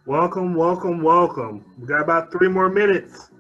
Welcome, welcome, welcome. We got about 3 more minutes.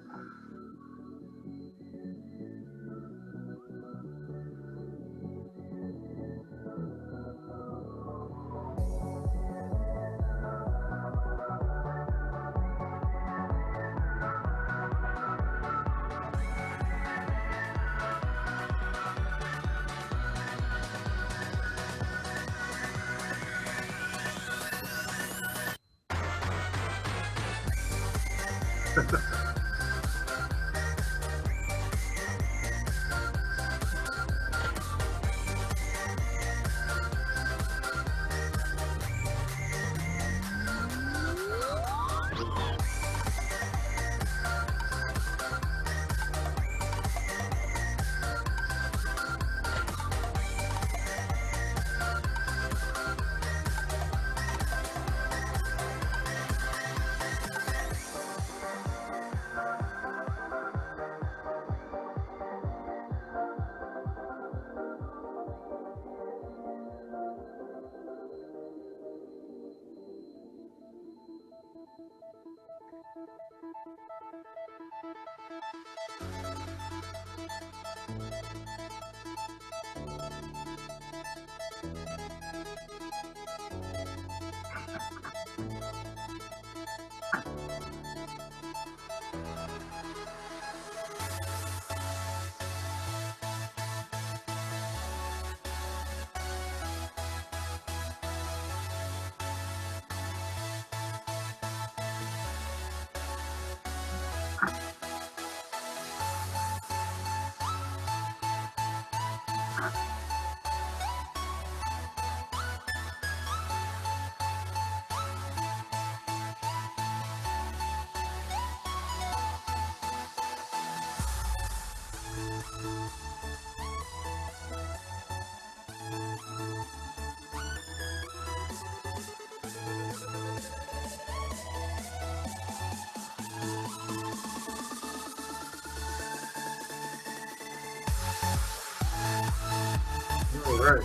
All right.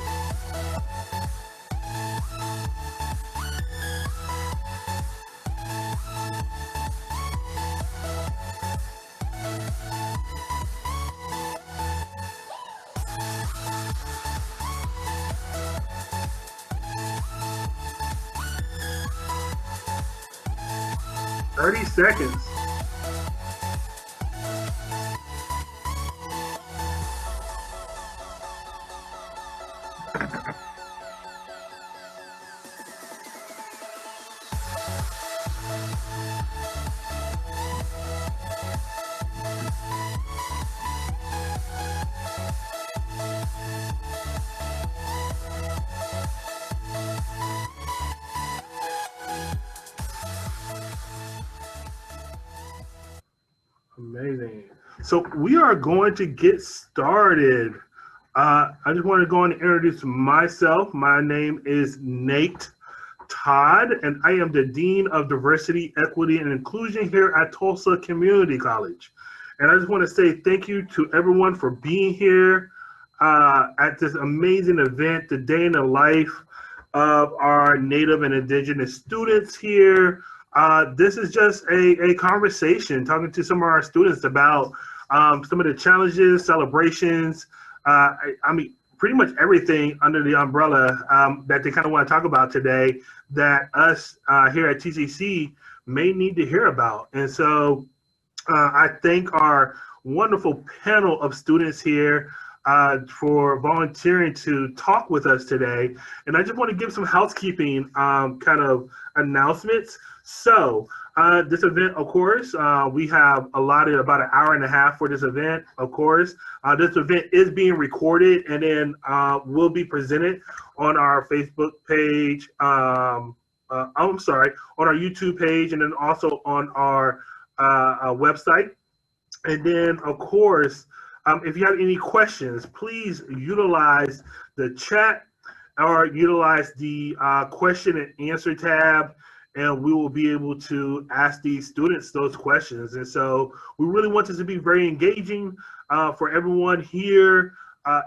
30 seconds. Amazing. So we are going to get started. I just want to go and introduce myself. My name is Nate Todd, and I am the Dean of Diversity, Equity, and Inclusion here at Tulsa Community College. And I just want to say thank you to everyone for being here at this amazing event, the day in the life of our Native and Indigenous students here. This is just a conversation, talking to some of our students about some of the challenges, celebrations, I mean, pretty much everything under the umbrella that they kind of want to talk about today that us here at TCC may need to hear about. And so I thank our wonderful panel of students here for volunteering to talk with us today. And I just want to give some housekeeping kind of announcements. So this event, of course, we have allotted about an hour and a half for this event, of course. This event is being recorded and then will be presented on our Facebook page. I'm sorry, on our YouTube page, and then also on our website. And then, of course, if you have any questions, please utilize the chat or utilize the question and answer tab, and we will be able to ask these students those questions. And so we really want this to be very engaging for everyone here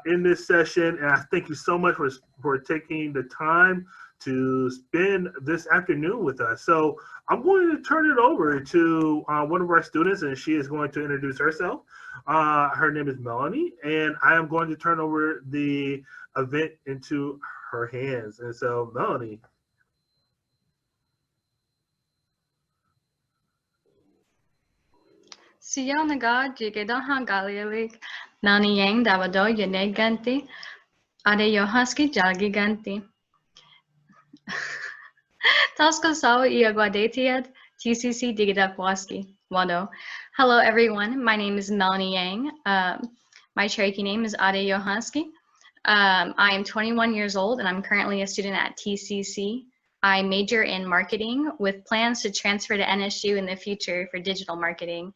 in this session. And I thank you so much for taking the time to spend this afternoon with us. So I'm going to turn it over to one of our students, and she is going to introduce herself. Her name is Melanie, and I am going to turn over the event into her hands. And so, Melanie. Siya naga jigedahang galialik nani yang davado yene ganti ade yohaski jagi ganti. Tasko sao iaguadetiad TCC digidakwaski. Wado. Hello everyone, my name is Melanie Yang. My Cherokee name is Ade Johanski. I am 21 years old and I'm currently a student at TCC. I major in marketing with plans to transfer to NSU in the future for digital marketing.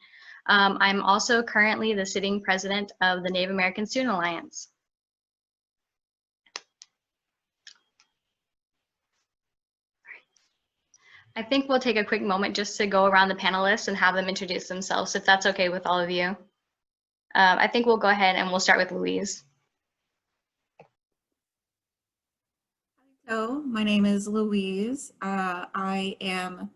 I'm also currently the sitting president of the Native American Student Alliance. I think we'll take a quick moment just to go around the panelists and have them introduce themselves, if that's okay with all of you. I think we'll go ahead and we'll start with Louise. Hello, my name is Louise. I am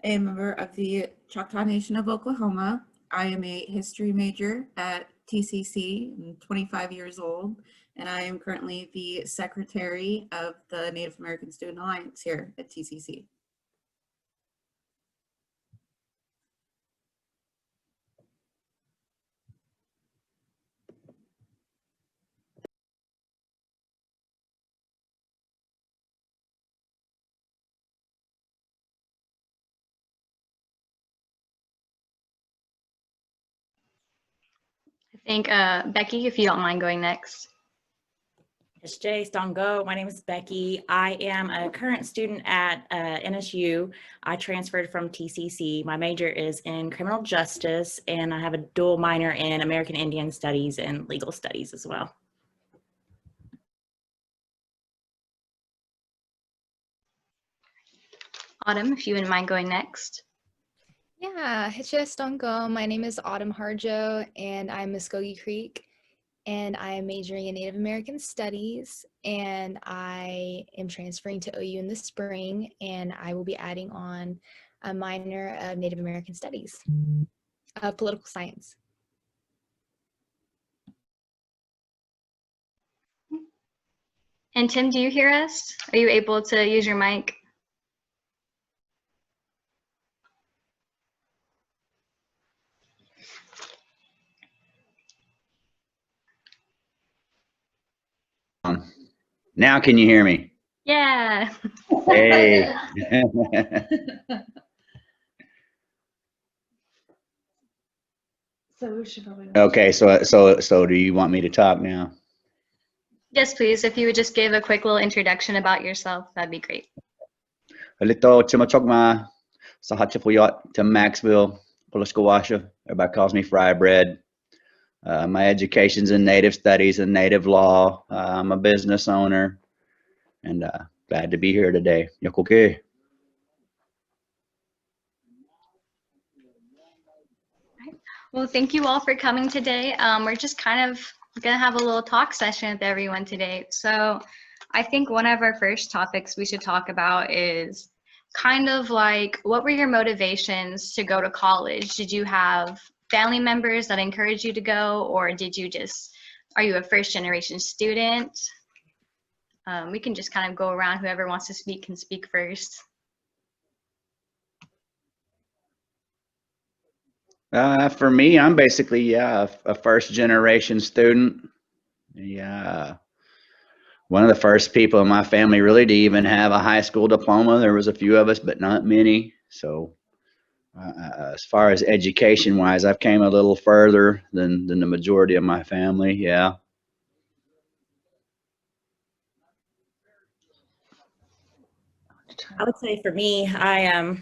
a member of the Choctaw Nation of Oklahoma. I am a history major at TCC. I'm 25 years old, and I am currently the secretary of the Native American Student Alliance here at TCC. I think Becky, if you don't mind going next. It's Jay Stongo. My name is Becky. I am a current student at NSU. I transferred from TCC. My major is in criminal justice, and I have a dual minor in American Indian Studies and legal studies as well. Autumn, if you wouldn't mind going next. Yeah, Hichestongo. My name is Autumn Harjo, and I'm Muskogee Creek, and I am majoring in Native American Studies, and I am transferring to OU in the spring, and I will be adding on a minor of Native American Studies, political science. And Tim, do you hear us? Are you able to use your mic? Now can you hear me? Yeah. Hey. So we should probably. Okay, so do you want me to talk now? Yes, please. If you would just give a quick little introduction about yourself, that'd be great. Alito Chimachogma, Sahachapuyot to Maxville, Pulaskawasha. Everybody calls me Fry Bread. My education's in Native Studies and Native Law. I'm a business owner, and glad to be here today. Yokoke. Well, thank you all for coming today. We're just kind of gonna have a little talk session with everyone today. So I think one of our first topics we should talk about is kind of like, what were your motivations to go to college? Did you have family members that encouraged you to go, or are you a first generation student? We can just kind of go around. Whoever wants to speak can speak first. For me, I'm basically a first generation student. Yeah, one of the first people in my family really to even have a high school diploma. There was a few of us, but not many. So as far as education wise, I've came a little further than the majority of my family. Yeah. I would say for me, I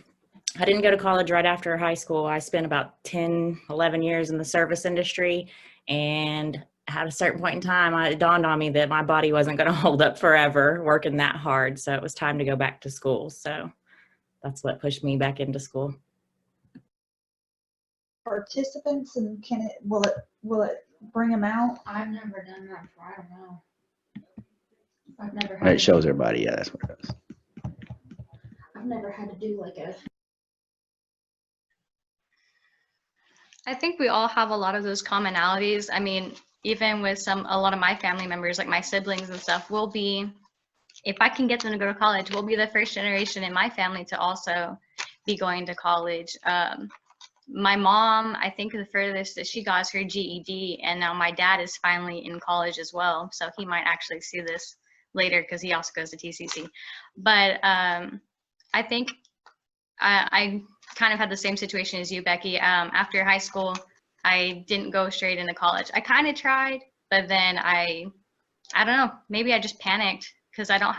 didn't go to college right after high school. I spent about 10, 11 years in the service industry, and at a certain point in time, it dawned on me that my body wasn't going to hold up forever working that hard. So it was time to go back to school. So that's what pushed me back into school. Participants, and will it bring them out? I've never done that before. I don't know. I've never It shows everybody. Yeah, that's what it does. I've never had to do like a. I think we all have a lot of those commonalities. I mean, even with a lot of my family members, like my siblings and stuff, will be, if I can get them to go to college, we'll be the first generation in my family to also be going to college. My mom, I think the furthest that she got is her GED, and now my dad is finally in college as well. So he might actually see this later because he also goes to TCC. But I think I kind of had the same situation as you, Becky. After high school, I didn't go straight into college. I kind of tried, but then I don't know, maybe I just panicked because I didn't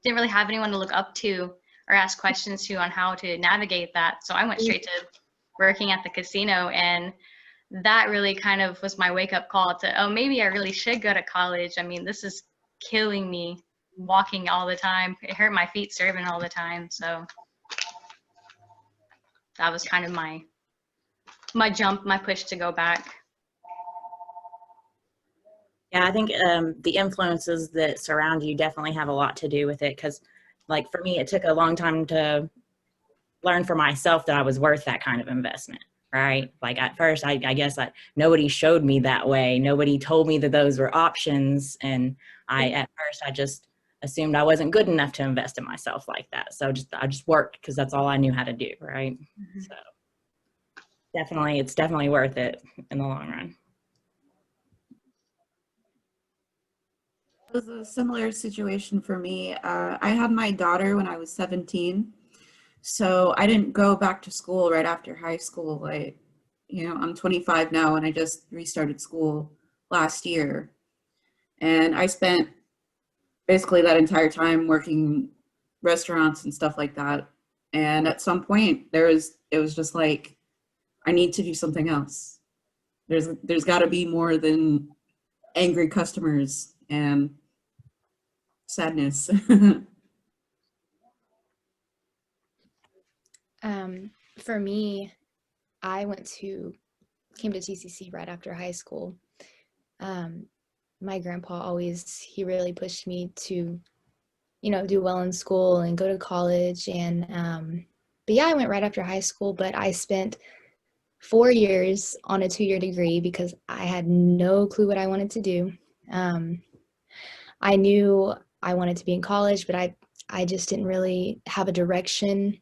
really have anyone to look up to or ask questions to on how to navigate that. So I went straight to working at the casino, and that really kind of was my wake up call to, oh, maybe I really should go to college. I mean, this is killing me walking all the time. It hurt my feet serving all the time. So that was kind of my jump, my push to go back. Yeah, I think the influences that surround you definitely have a lot to do with it. Because, like, for me, it took a long time to learn for myself that I was worth that kind of investment, right? Like, at first, I guess nobody showed me that way. Nobody told me that those were options. And at first, I just assumed I wasn't good enough to invest in myself like that. So I just worked because that's all I knew how to do, right? Mm-hmm. So it's definitely worth it in the long run. It was a similar situation for me. I had my daughter when I was 17, so I didn't go back to school right after high school. I'm 25 now, and I just restarted school last year. And I spent basically that entire time working restaurants and stuff like that. And at some point, it was just like, I need to do something else. There's got to be more than angry customers and sadness. For me, I came to TCC right after high school. My grandpa he really pushed me to, do well in school and go to college. And, but yeah, I went right after high school, but I spent 4 years on a 2-year degree because I had no clue what I wanted to do. I knew I wanted to be in college, but I just didn't really have a direction.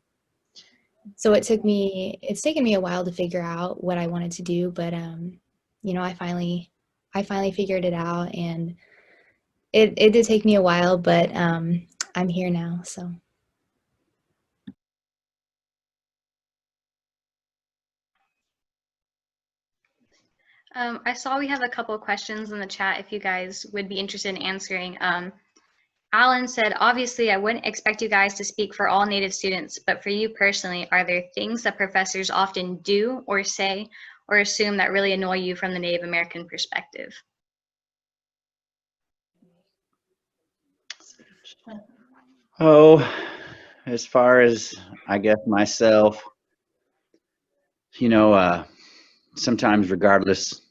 So it's taken me a while to figure out what I wanted to do, but I finally figured it out, and it did take me a while, but I'm here now, so. I saw we have a couple of questions in the chat if you guys would be interested in answering. Alan said, obviously, I wouldn't expect you guys to speak for all Native students, but for you personally, are there things that professors often do or say or assume that really annoy you from the Native American perspective? Oh, as far as I guess myself, sometimes regardless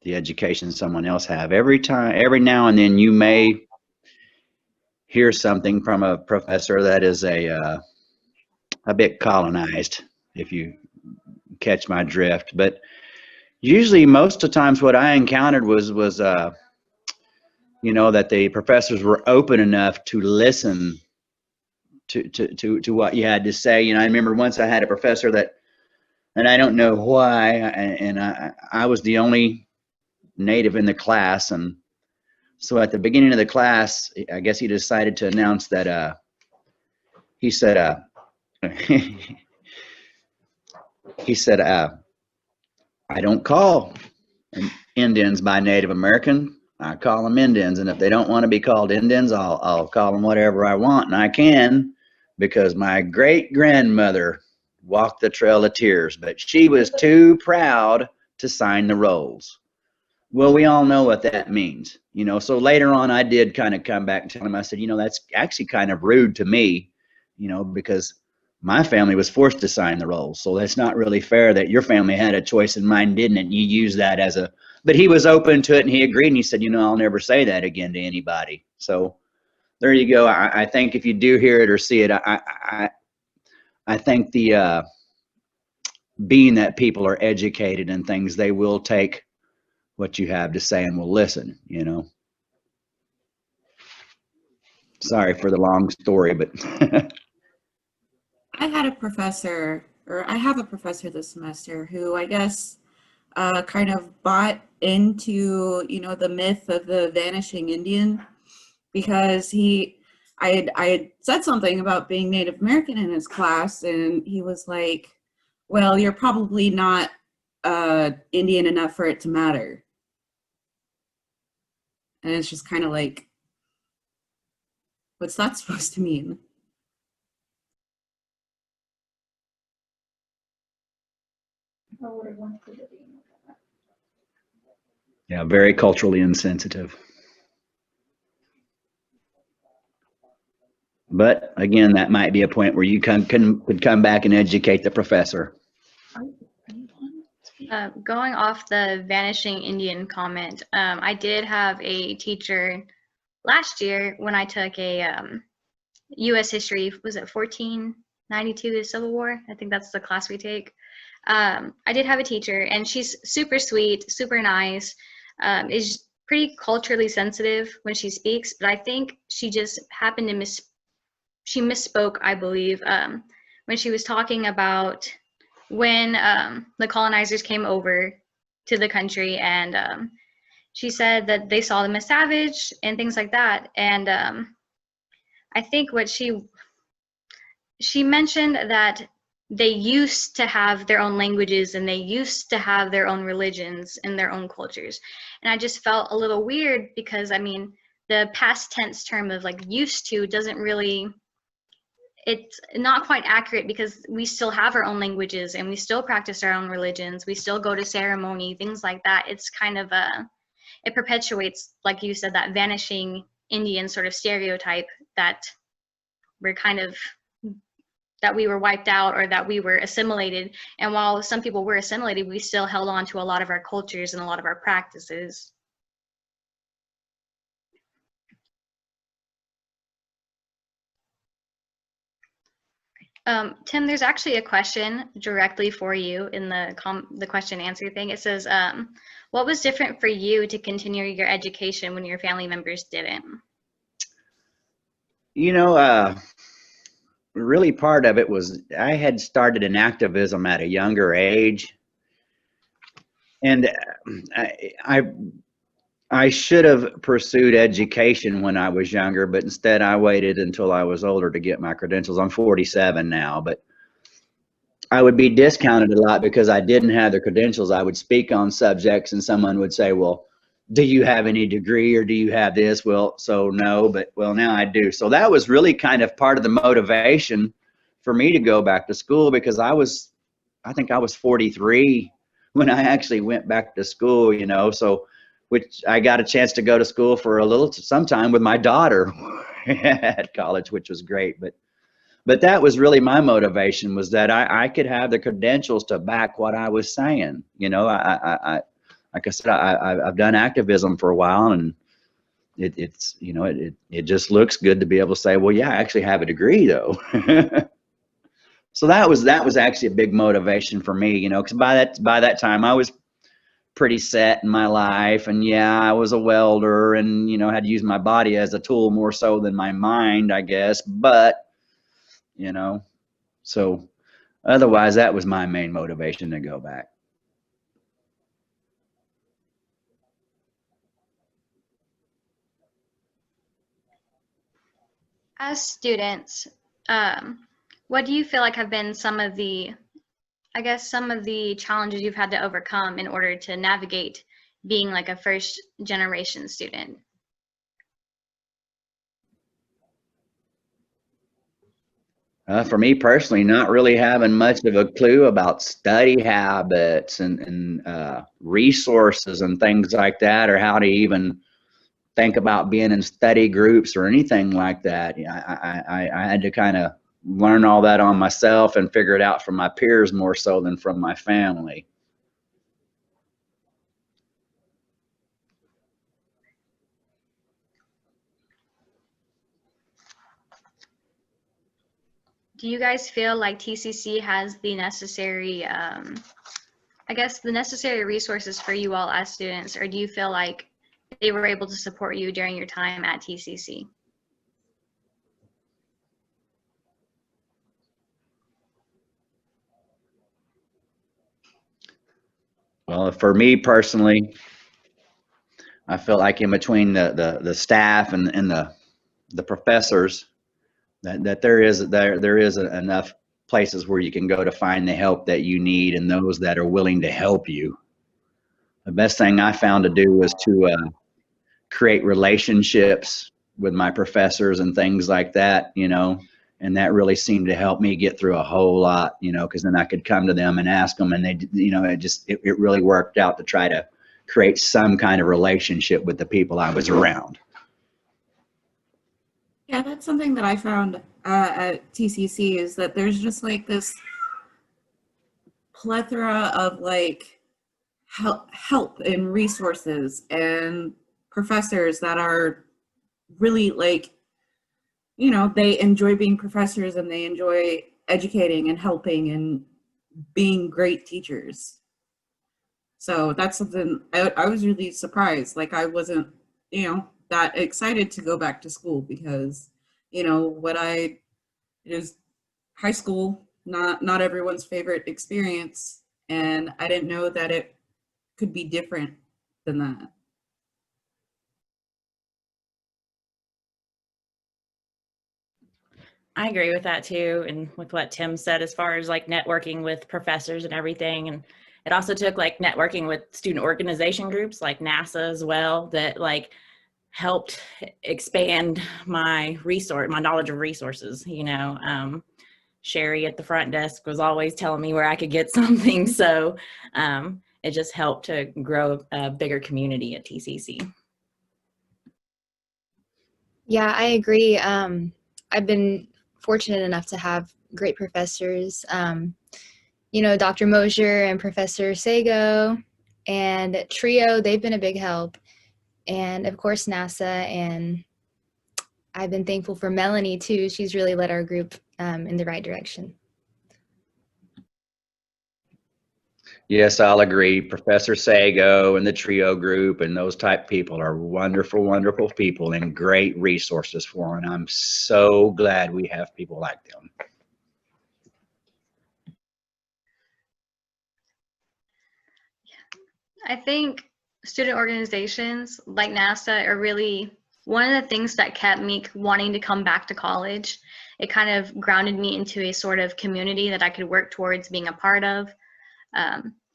the education someone else have, every now and then you may hear something from a professor that is a bit colonized, if you catch my drift. But usually most of the times what I encountered was that the professors were open enough to listen to what you had to say. I remember once I had a professor and I don't know why, and I was the only Native in the class, and so at the beginning of the class, I guess he decided to announce that he said he said I don't call Indians by Native American. I call them Indians, and if they don't want to be called Indians, I'll call them whatever I want, and I can, because my great grandmother walked the Trail of Tears, but she was too proud to sign the rolls. Well, we all know what that means, so later on I did kind of come back and tell him, I said, that's actually kind of rude to me, because my family was forced to sign the rolls. So that's not really fair that your family had a choice and mine didn't, and you use that as a, but he was open to it and he agreed and he said, you know, I'll never say that again to anybody. So there you go. I think if you do hear it or see it, I think the being that people are educated and things, they will take what you have to say and will listen, you know. Sorry for the long story, but I had a professor, or I have a professor this semester who I guess kind of bought into, you know, the myth of the vanishing Indian, because I had said something about being Native American in his class, and he was like, well, you're probably not Indian enough for it to matter. And it's just kind of like, what's that supposed to mean? yeah, very culturally insensitive. But again, that might be a point where you could come back and educate the professor. Going off the vanishing Indian comment, I did have a teacher last year when I took a U.S. history. Was it 1492, the Civil War? I think that's the class we take. I did have a teacher, and she's super sweet, super nice, is pretty culturally sensitive when she speaks, but I think she just happened to she misspoke, I believe, when she was talking about when the colonizers came over to the country, and she said that they saw them as savage and things like that. And I think what she mentioned that they used to have their own languages and they used to have their own religions and their own cultures. And I just felt a little weird because, I mean, the past tense term of like used to doesn't really, it's not quite accurate, because we still have our own languages and we still practice our own religions. We still go to ceremony, things like that. It's kind of it perpetuates, like you said, that vanishing Indian sort of stereotype that we're kind of, that we were wiped out or that we were assimilated. And while some people were assimilated, we still held on to a lot of our cultures and a lot of our practices. Tim, there's actually a question directly for you in the question answer thing. It says, what was different for you to continue your education when your family members didn't? You know, really part of it was I had started in activism at a younger age, and I should have pursued education when I was younger, but instead I waited until I was older to get my credentials. I'm 47 now, but I would be discounted a lot because I didn't have the credentials. I would speak on subjects and someone would say, well, do you have any degree or do you have this? Well, so no, but well, now I do. So that was really kind of part of the motivation for me to go back to school, because I think I was 43 when I actually went back to school, you know, so which I got a chance to go to school for some time with my daughter at college, which was great. But that was really my motivation, was that I could have the credentials to back what I was saying. You know, like I said, I've done activism for a while, and it's you know, it just looks good to be able to say, well, yeah, I actually have a degree though. So that was actually a big motivation for me, you know, because by that time I was pretty set in my life, and yeah, I was a welder, and you know, had to use my body as a tool more so than my mind, I guess. But you know, so otherwise that was my main motivation to go back. As students, what do you feel like have been some of the, I guess, some of the challenges you've had to overcome in order to navigate being like a first generation student? For me personally, not really having much of a clue about study habits and resources and things like that, or how to even think about being in study groups or anything like that. I had to kind of learn all that on myself and figure it out from my peers more so than from my family. Do you guys feel like TCC has the necessary, I guess, the necessary resources for you all as students, or do you feel like they were able to support you during your time at TCC? Well, for me personally, I feel like in between the staff and the professors, that there is enough places where you can go to find the help that you need and those that are willing to help you. The best thing I found to do was to create relationships with my professors and things like that, you know, and that really seemed to help me get through a whole lot, you know, because then I could come to them and ask them, and they, you know, it really worked out to try to create some kind of relationship with the people I was around. Yeah, that's something that I found at TCC, is that there's just like this plethora of like help and resources and professors that are really like, you know, they enjoy being professors and they enjoy educating and helping and being great teachers. So that's something I was really surprised. Like I wasn't, you know, that excited to go back to school because, you know, it is high school, not everyone's favorite experience. And I didn't know that it could be different than that. I agree with that too, and with what Tim said as far as like networking with professors and everything. And it also took like networking with student organization groups like NASA as well, that like helped expand my knowledge of resources. You know, Sherry at the front desk was always telling me where I could get something. So it just helped to grow a bigger community at TCC. Yeah, I agree. I've been fortunate enough to have great professors. You know, Dr. Mosier and Professor Sago and Trio, they've been a big help. And of course, NASA. And I've been thankful for Melanie too. She's really led our group in the right direction. Yes, I'll agree. Professor Sago and the Trio group and those type people are wonderful, wonderful people and great resources for, and I'm so glad we have people like them. I think student organizations like NASA are really one of the things that kept me wanting to come back to college. It kind of grounded me into a sort of community that I could work towards being a part of.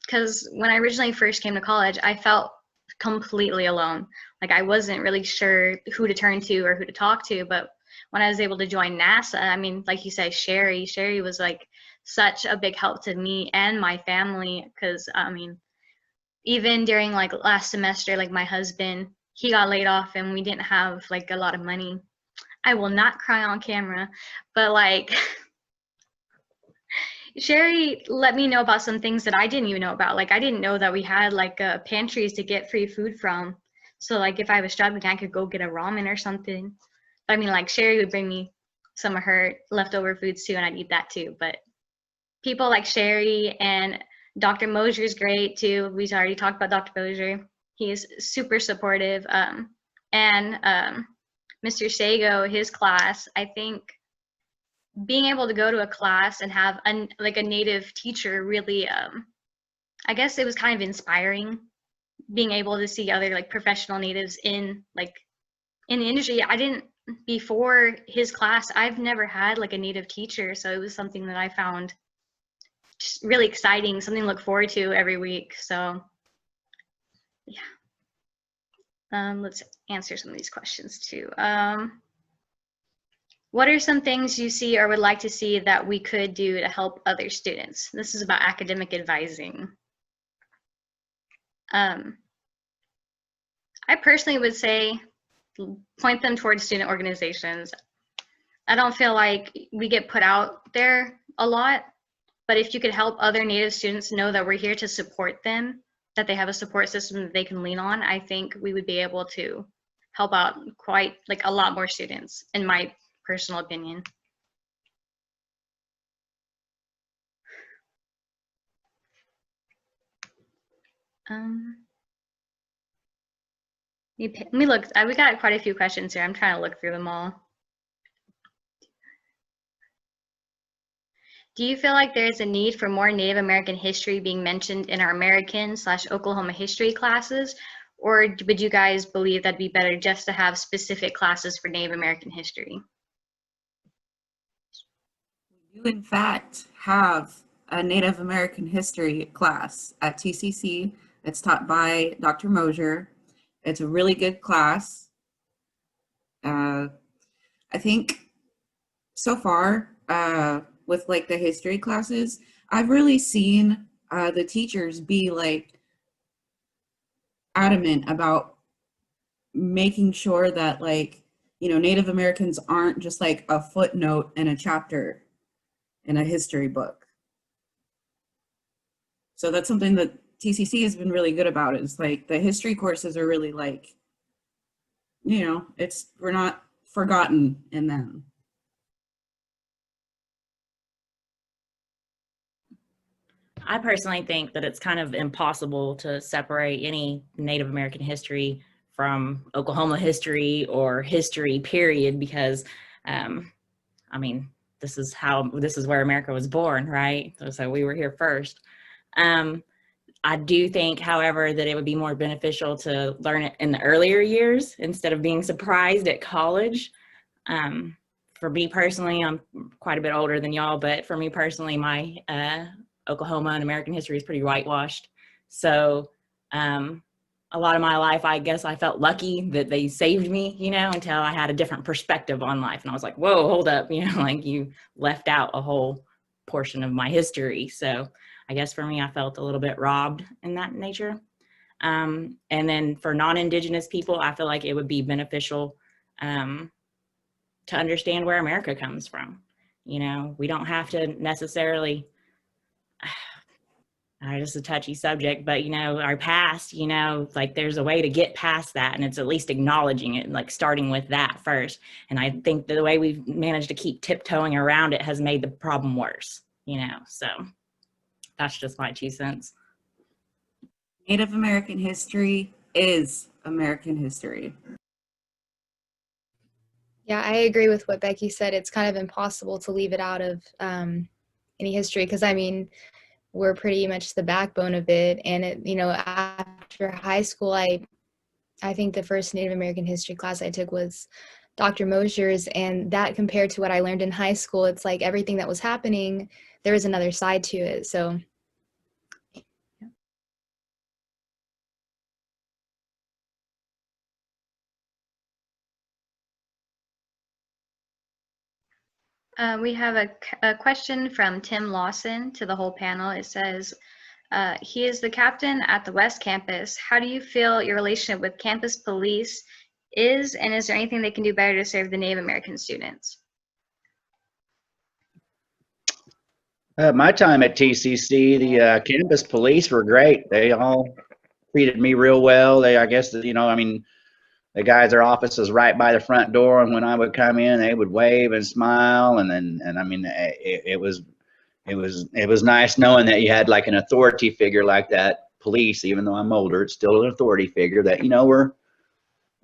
Because when I originally first came to college, I felt completely alone. Like I wasn't really sure who to turn to or who to talk to. But when I was able to join NASA, I mean, like you said, Sherry was like such a big help to me and my family. Because I mean, even during like last semester, like my husband, he got laid off and we didn't have like a lot of money. I will not cry on camera, but like Sherry let me know about some things that I didn't even know about. Like I didn't know that we had like pantries to get free food from. So like if I was struggling, I could go get a ramen or something. I mean, like Sherry would bring me some of her leftover foods too, and I'd eat that too. But people like Sherry and Dr. Mosier's great too. We've already talked about Dr. Mosier. He is super supportive. And Mr. Sago, his class, I think being able to go to a class and have like a native teacher really, I guess it was kind of inspiring, being able to see other like professional natives in the industry. Before his class, I've never had like a native teacher. So it was something that I found just really exciting, something to look forward to every week. So yeah. Let's answer some of these questions too. What are some things you see or would like to see that we could do to help other students? This is about academic advising. I personally would say point them towards student organizations. I don't feel like we get put out there a lot, but if you could help other Native students know that we're here to support them, that they have a support system that they can lean on, I think we would be able to help out quite like a lot more students, in my personal opinion. Let me look. We got quite a few questions here. I'm trying to look through them all. Do you feel like there is a need for more Native American history being mentioned in our American/Oklahoma history classes? Or would you guys believe that'd be better just to have specific classes for Native American history? We do, in fact, have a Native American history class at TCC. It's taught by Dr. Mosier. It's a really good class. I think so far, with like the history classes, I've really seen the teachers be like adamant about making sure that, like, you know, Native Americans aren't just like a footnote in a chapter in a history book. So that's something that TCC has been really good about. Is like the history courses are really like, you know, we're not forgotten in them. I personally think that it's kind of impossible to separate any Native American history from Oklahoma history or history period, because I mean, this is where America was born, right? So we were here first. I do think, however, that it would be more beneficial to learn it in the earlier years instead of being surprised at college. For me personally, I'm quite a bit older than y'all, but for me personally, my Oklahoma and American history is pretty whitewashed. So a lot of my life, I guess I felt lucky that they saved me, you know, until I had a different perspective on life. And I was like, whoa, hold up, you know, like you left out a whole portion of my history. So I guess for me, I felt a little bit robbed in that nature. And then for non-Indigenous people, I feel like it would be beneficial to understand where America comes from. You know, we don't have to necessarily, just a touchy subject, but, you know, our past, you know, like there's a way to get past that, and it's at least acknowledging it and like starting with that first. And I think that the way we've managed to keep tiptoeing around it has made the problem worse, you know, so that's just my 2 cents. Native American history is American history. Yeah, I agree with what Becky said. It's kind of impossible to leave it out of any history, because I mean, we're pretty much the backbone of it. And it, you know, after high school, I think the first Native American history class I took was Dr. Mosier's, and that compared to what I learned in high school, it's like everything that was happening, there was another side to it. So We have a question from Tim Lawson to the whole panel. It says, he is the captain at the West Campus. How do you feel your relationship with campus police is, and is there anything they can do better to serve the Native American students? My time at TCC, the campus police were great. They all treated me real well. I guess, you know, I mean, the guys, their office was right by the front door, and when I would come in, they would wave and smile, and I mean, it was nice knowing that you had like an authority figure like that. Police, even though I'm older, it's still an authority figure that, you know, were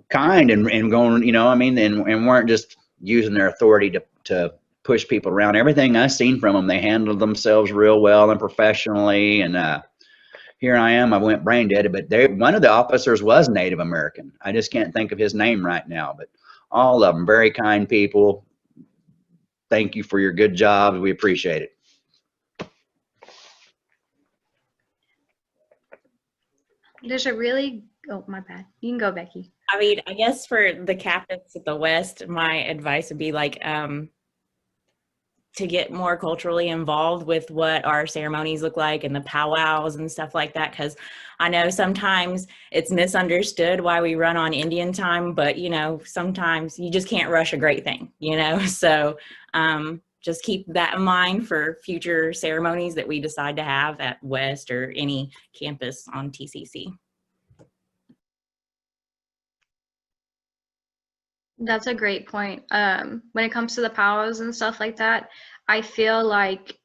kind and going, you know, I mean, and weren't just using their authority to push people around. Everything I've seen from them, they handled themselves real well and professionally. And here I am, I went brain dead, but one of the officers was Native American. I just can't think of his name right now, but all of them, very kind people. Thank you for your good job. We appreciate it. There's a really, oh, my bad. You can go, Becky. I mean, I guess for the captains at the West, my advice would be like, to get more culturally involved with what our ceremonies look like and the powwows and stuff like that, because I know sometimes it's misunderstood why we run on Indian time, but you know, sometimes you just can't rush a great thing, you know. So just keep that in mind for future ceremonies that we decide to have at West or any campus on TCC. That's a great point. When it comes to the powwows and stuff like that, I feel like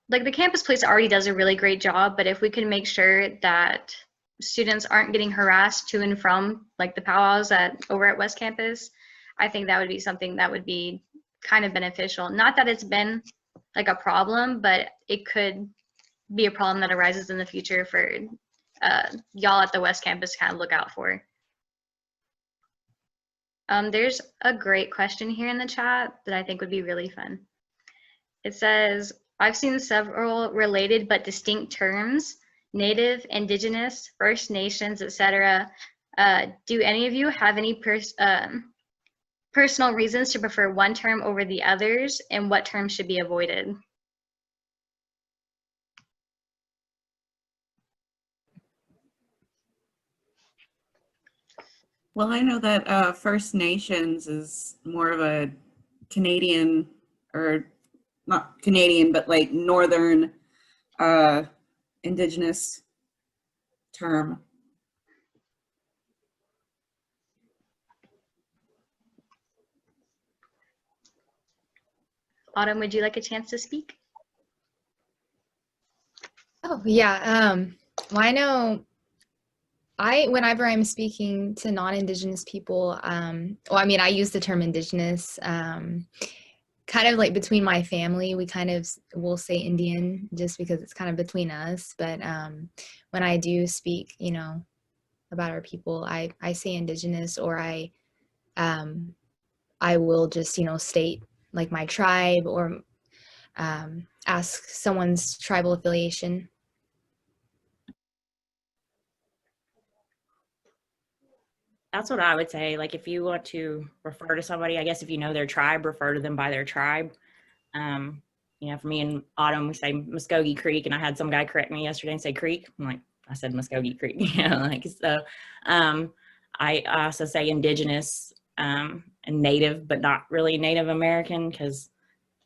the campus police already does a really great job, but if we can make sure that students aren't getting harassed to and from like the powwows over at West Campus, I think that would be something that would be kind of beneficial. Not that it's been like a problem, but it could be a problem that arises in the future for y'all at the West Campus to kind of look out for. There's a great question here in the chat that I think would be really fun. It says, I've seen several related but distinct terms, Native, Indigenous, First Nations, etc. Do any of you have any personal reasons to prefer one term over the others, and what terms should be avoided? Well, I know that First Nations is more of a Canadian, or not Canadian, but like Northern Indigenous term. Autumn, would you like a chance to speak? Oh, yeah. Well, I know whenever I'm speaking to non-Indigenous people, well, I mean, I use the term Indigenous, kind of like between my family, we kind of will say Indian just because it's kind of between us. But when I do speak, you know, about our people, I say Indigenous, or I will just, you know, state like my tribe, or ask someone's tribal affiliation. That's what I would say. Like, if you want to refer to somebody, I guess if you know their tribe, refer to them by their tribe. You know, for me and Autumn, we say Muskogee Creek, and I had some guy correct me yesterday and say Creek. I'm like, I said Muskogee Creek. You know, like, so I also say Indigenous and Native, but not really Native American, because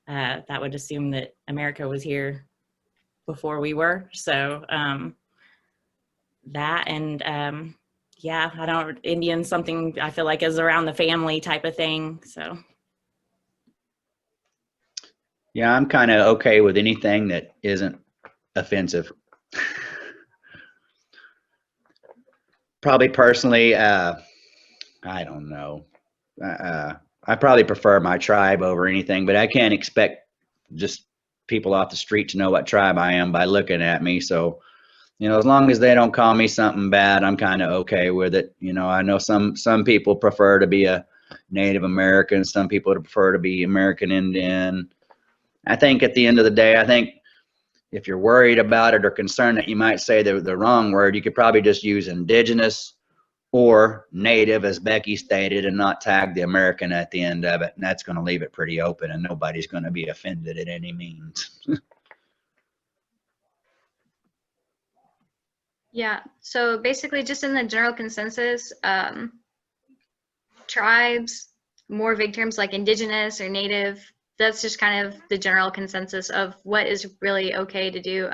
that would assume that America was here before we were. So that, and yeah, I don't, Indian something I feel like is around the family type of thing. So Yeah, I'm kind of okay with anything that isn't offensive. Probably personally, I don't know. I probably prefer my tribe over anything, but I can't expect just people off the street to know what tribe I am by looking at me. So, you know, as long as they don't call me something bad, I'm kind of okay with it. You know, I know some people prefer to be a Native American, some people prefer to be American Indian. I think at the end of the day, I think if you're worried about it or concerned that you might say the wrong word, you could probably just use Indigenous or Native, as Becky stated, and not tag the American at the end of it. And that's going to leave it pretty open, and nobody's going to be offended at any means. Yeah, so basically just in the general consensus, tribes, more vague terms like Indigenous or Native, that's just kind of the general consensus of what is really okay to do.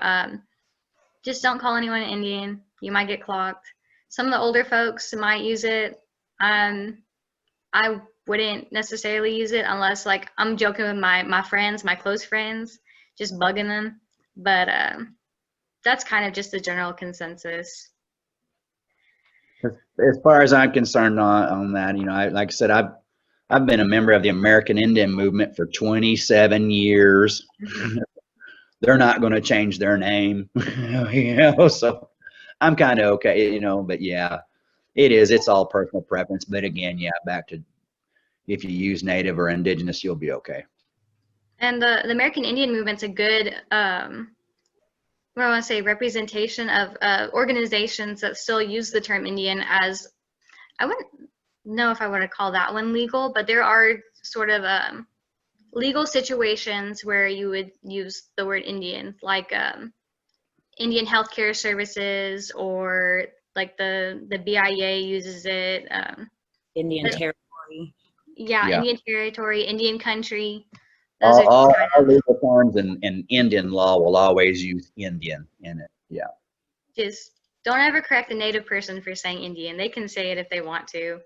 Just don't call anyone an Indian. You might get clocked. Some of the older folks might use it. I wouldn't necessarily use it unless, like, I'm joking with my friends, my close friends, just bugging them. But that's kind of just the general consensus. As far as I'm concerned on that, you know, like I said, I've been a member of the American Indian movement for 27 years. They're not going to change their name, you know, so I'm kind of okay, you know, but yeah, it's all personal preference. But again, yeah, back to, if you use Native or Indigenous, you'll be okay. And the American Indian movement's a good, what I want to say, representation of organizations that still use the term Indian as, I wouldn't know if I want to call that one legal, but there are sort of legal situations where you would use the word Indian, like Indian healthcare services, or like the BIA uses it. Indian But- territory. yeah, Yeah. Indian territory, Indian country. Those are All just kind of legal terms in Indian law will always use Indian in it. Yeah. just don't ever correct a native person for saying Indian. They can say it if they want to.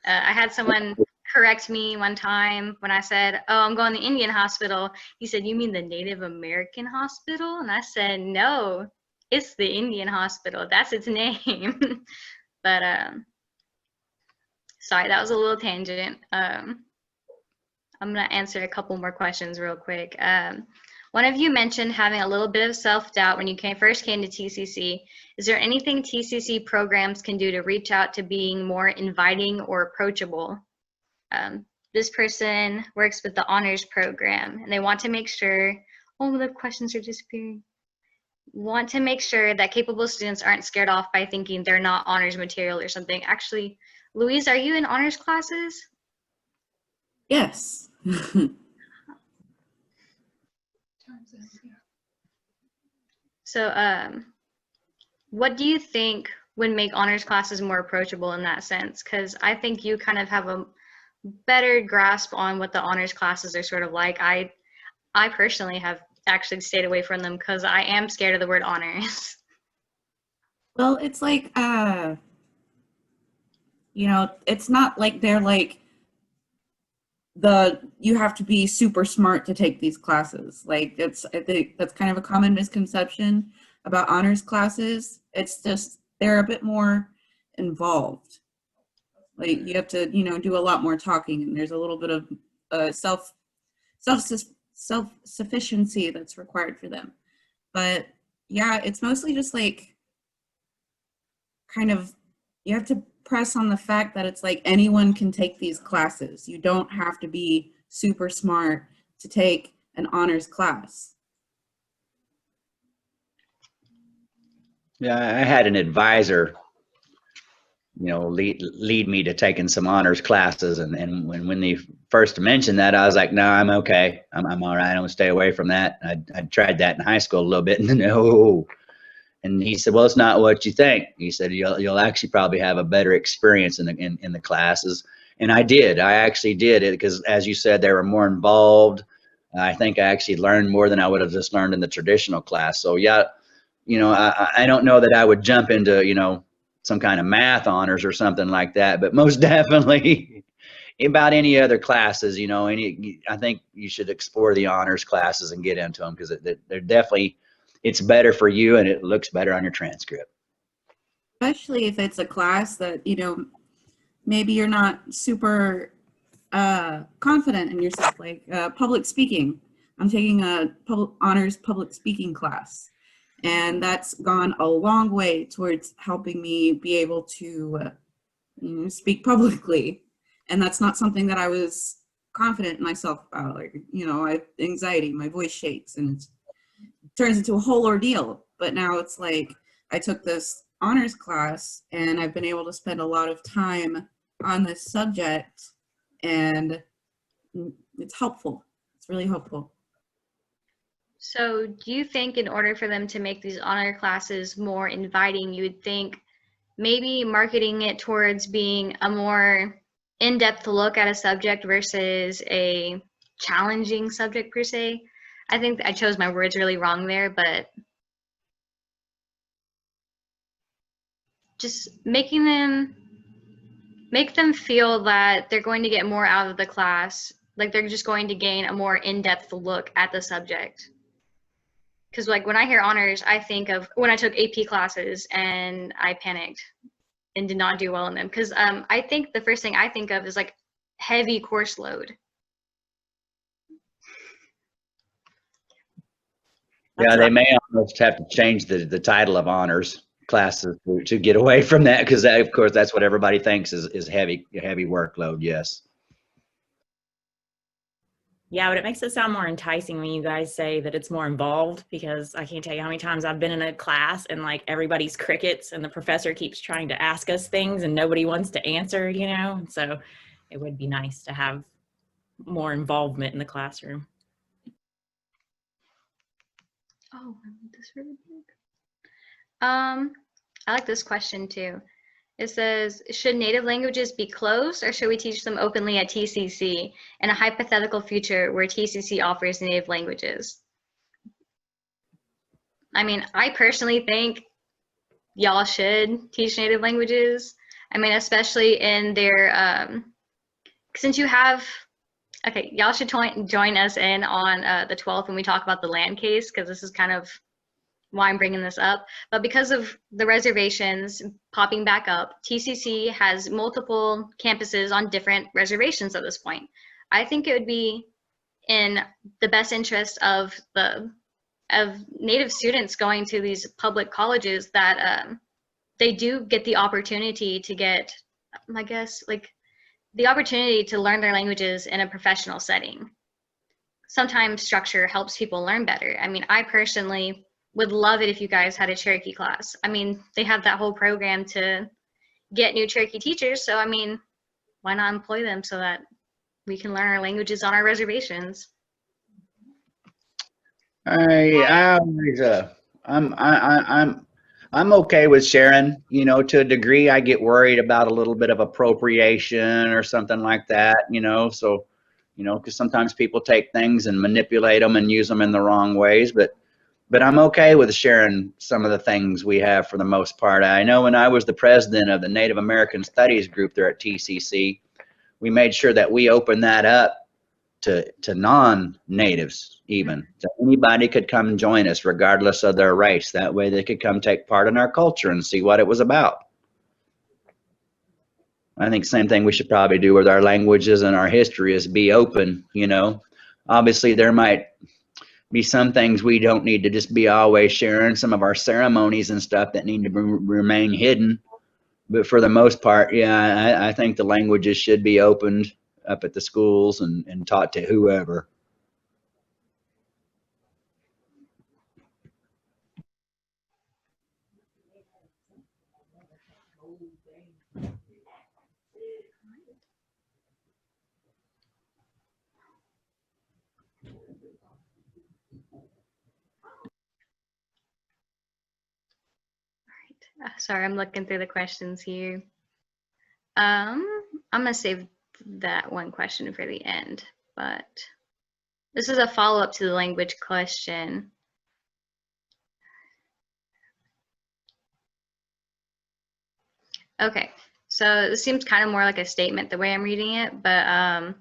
I had someone correct me one time when I said, "Oh, I'm going to the Indian hospital." He said, "You mean the Native American hospital?" And I said, "No, it's the Indian hospital. That's its name." But sorry, that was a little tangent. I'm going to answer a couple more questions real quick. One of you mentioned having a little bit of self-doubt when you first came to TCC. Is there anything TCC programs can do to reach out to being more inviting or approachable? This person works with the honors program, and they want to make sure, oh, the questions are disappearing. Want to make sure that capable students aren't scared off by thinking they're not honors material or something. Actually, Louise, are you in honors classes? Yes. So, what do you think would make honors classes more approachable in that sense? Because I think you kind of have a better grasp on what the honors classes are sort of like. I personally have actually stayed away from them because I am scared of the word honors. Well, it's like, it's not like they're like you have to be super smart to take these classes. Like I think that's kind of a common misconception about honors classes. It's just, they're a bit more involved. Like you have to, do a lot more talking, and there's a little bit of self-sufficiency that's required for them. But yeah, it's mostly just like kind of, you have to press on the fact that it's like anyone can take these classes. You don't have to be super smart to take an honors class. Yeah, I had an advisor, lead me to taking some honors classes, and when they first mentioned that, I was like, no, I'm okay. I'm all right. I don't stay away from that. I tried that in high school a little bit, and no. And he said, well, it's not what you think. He said, you'll actually probably have a better experience in the classes. And I did. I actually did it because, as you said, they were more involved. I think I actually learned more than I would have just learned in the traditional class. So yeah, I don't know that I would jump into, some kind of math honors or something like that, but most definitely about any other classes, I think you should explore the honors classes and get into them, because they're definitely, it's better for you and it looks better on your transcript. Especially if it's a class that, maybe you're not super confident in yourself, like public speaking. I'm taking a honors public speaking class, and that's gone a long way towards helping me be able to speak publicly. And that's not something that I was confident in myself about. Like, I have anxiety, my voice shakes, and it turns into a whole ordeal. But now it's like I took this honors class and I've been able to spend a lot of time on this subject, and it's helpful. It's really helpful. So do you think in order for them to make these honor classes more inviting, you would think maybe marketing it towards being a more in-depth look at a subject versus a challenging subject per se? I think I chose my words really wrong there, but just make them feel that they're going to get more out of the class, like they're just going to gain a more in-depth look at the subject. Because like when I hear honors, I think of when I took AP classes and I panicked and did not do well in them. Because I think the first thing I think of is like heavy course load. Yeah, they may almost have to change the title of honors classes to get away from that, because of course that's what everybody thinks is heavy workload. Yes. Yeah, but it makes it sound more enticing when you guys say that it's more involved, because I can't tell you how many times I've been in a class and like everybody's crickets and the professor keeps trying to ask us things and nobody wants to answer, So it would be nice to have more involvement in the classroom. Oh, I want this really big. I like this question too. It says, should native languages be closed or should we teach them openly at TCC in a hypothetical future where TCC offers native languages? I mean, I personally think y'all should teach native languages. I mean, especially in their, since you have, okay, y'all should join us in on the 12th when we talk about the land case, because this is kind of why I'm bringing this up. But because of the reservations popping back up, TCC has multiple campuses on different reservations at this point. I think it would be in the best interest of Native students going to these public colleges that they do get the opportunity to get, I guess, like the opportunity to learn their languages in a professional setting. Sometimes structure helps people learn better. I mean, I personally would love it if you guys had a Cherokee class. I mean, they have that whole program to get new Cherokee teachers. So, I mean, why not employ them so that we can learn our languages on our reservations? I'm okay with sharing, you know, to a degree. I get worried about a little bit of appropriation or something like that, you know, so, you know, because sometimes people take things and manipulate them and use them in the wrong ways, but I'm okay with sharing some of the things we have for the most part. I know when I was the president of the Native American Studies group there at TCC, we made sure that we opened that up to non-natives even. So anybody could come and join us regardless of their race. That way they could come take part in our culture and see what it was about. I think same thing we should probably do with our languages and our history is be open, you know. Obviously there might be some things we don't need to just be always sharing, some of our ceremonies and stuff that need to remain hidden. But for the most part, yeah, I think the languages should be opened up at the schools and taught to whoever. Sorry, I'm looking through the questions here. I'm gonna save that one question for the end, but this is a follow-up to the language question. Okay, so this seems kind of more like a statement the way I'm reading it, but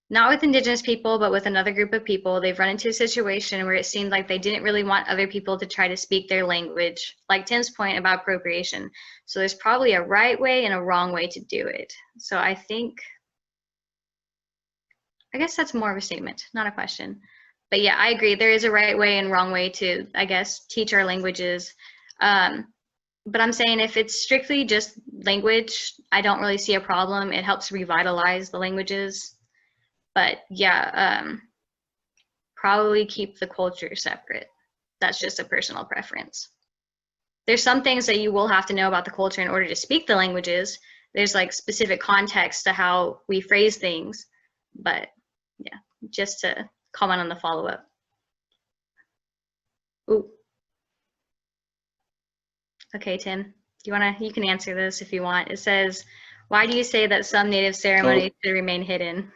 not with Indigenous people, but with another group of people, they've run into a situation where it seemed like they didn't really want other people to try to speak their language, like Tim's point about appropriation. So there's probably a right way and a wrong way to do it. So I guess that's more of a statement, not a question. But yeah, I agree. There is a right way and wrong way to, I guess, teach our languages. But I'm saying if it's strictly just language, I don't really see a problem. It helps revitalize the languages. But yeah, probably keep the culture separate. That's just a personal preference. There's some things that you will have to know about the culture in order to speak the languages. There's like specific context to how we phrase things. But yeah, just to comment on the follow-up. Ooh. Okay, Tim, you can answer this if you want. It says, why do you say that some Native ceremonies should remain hidden?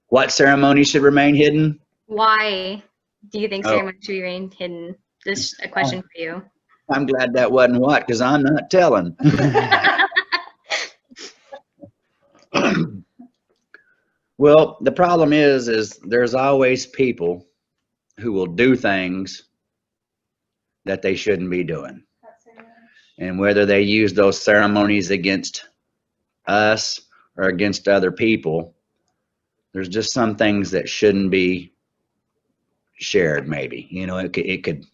What ceremony should remain hidden? Why do you think ceremonies should remain hidden? This is a question for you. I'm glad that wasn't what, because I'm not telling. Well, the problem is there's always people who will do things that they shouldn't be doing. And whether they use those ceremonies against us or against other people, there's just some things that shouldn't be shared, maybe. You know, it could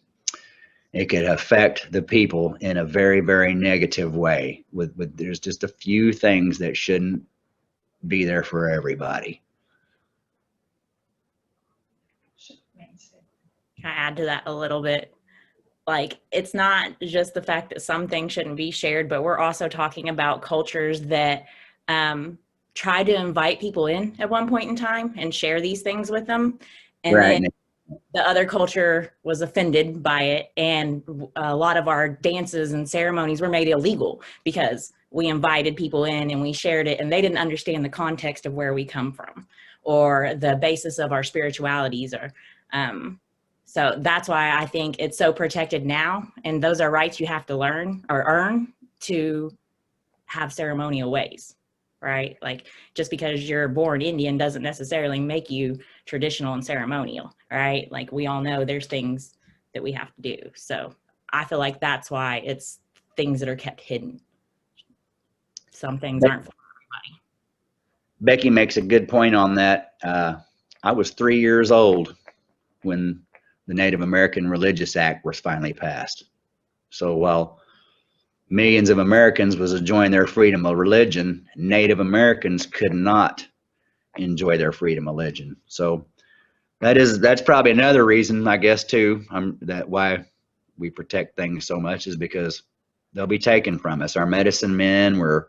affect the people in a very, very negative way. There's just a few things that shouldn't be there for everybody. Can I add to that a little bit? Like, it's not just the fact that some things shouldn't be shared, but we're also talking about cultures that tried to invite people in at one point in time and share these things with them. And Right. then the other culture was offended by it. And a lot of our dances and ceremonies were made illegal because we invited people in and we shared it, and they didn't understand the context of where we come from or the basis of our spiritualities. Or so that's why I think it's so protected now. And those are rights you have to learn or earn to have ceremonial ways, right? Like, just because you're born Indian doesn't necessarily make you traditional and ceremonial, right? Like, we all know there's things that we have to do. So I feel like that's why it's things that are kept hidden. Some things aren't for everybody. Becky makes a good point on that. I was 3 years old when the Native American Religious Act was finally passed. So while millions of Americans was enjoying their freedom of religion, Native Americans could not enjoy their freedom of religion. So that's probably another reason, I guess, too, that why we protect things so much is because they'll be taken from us. Our medicine men were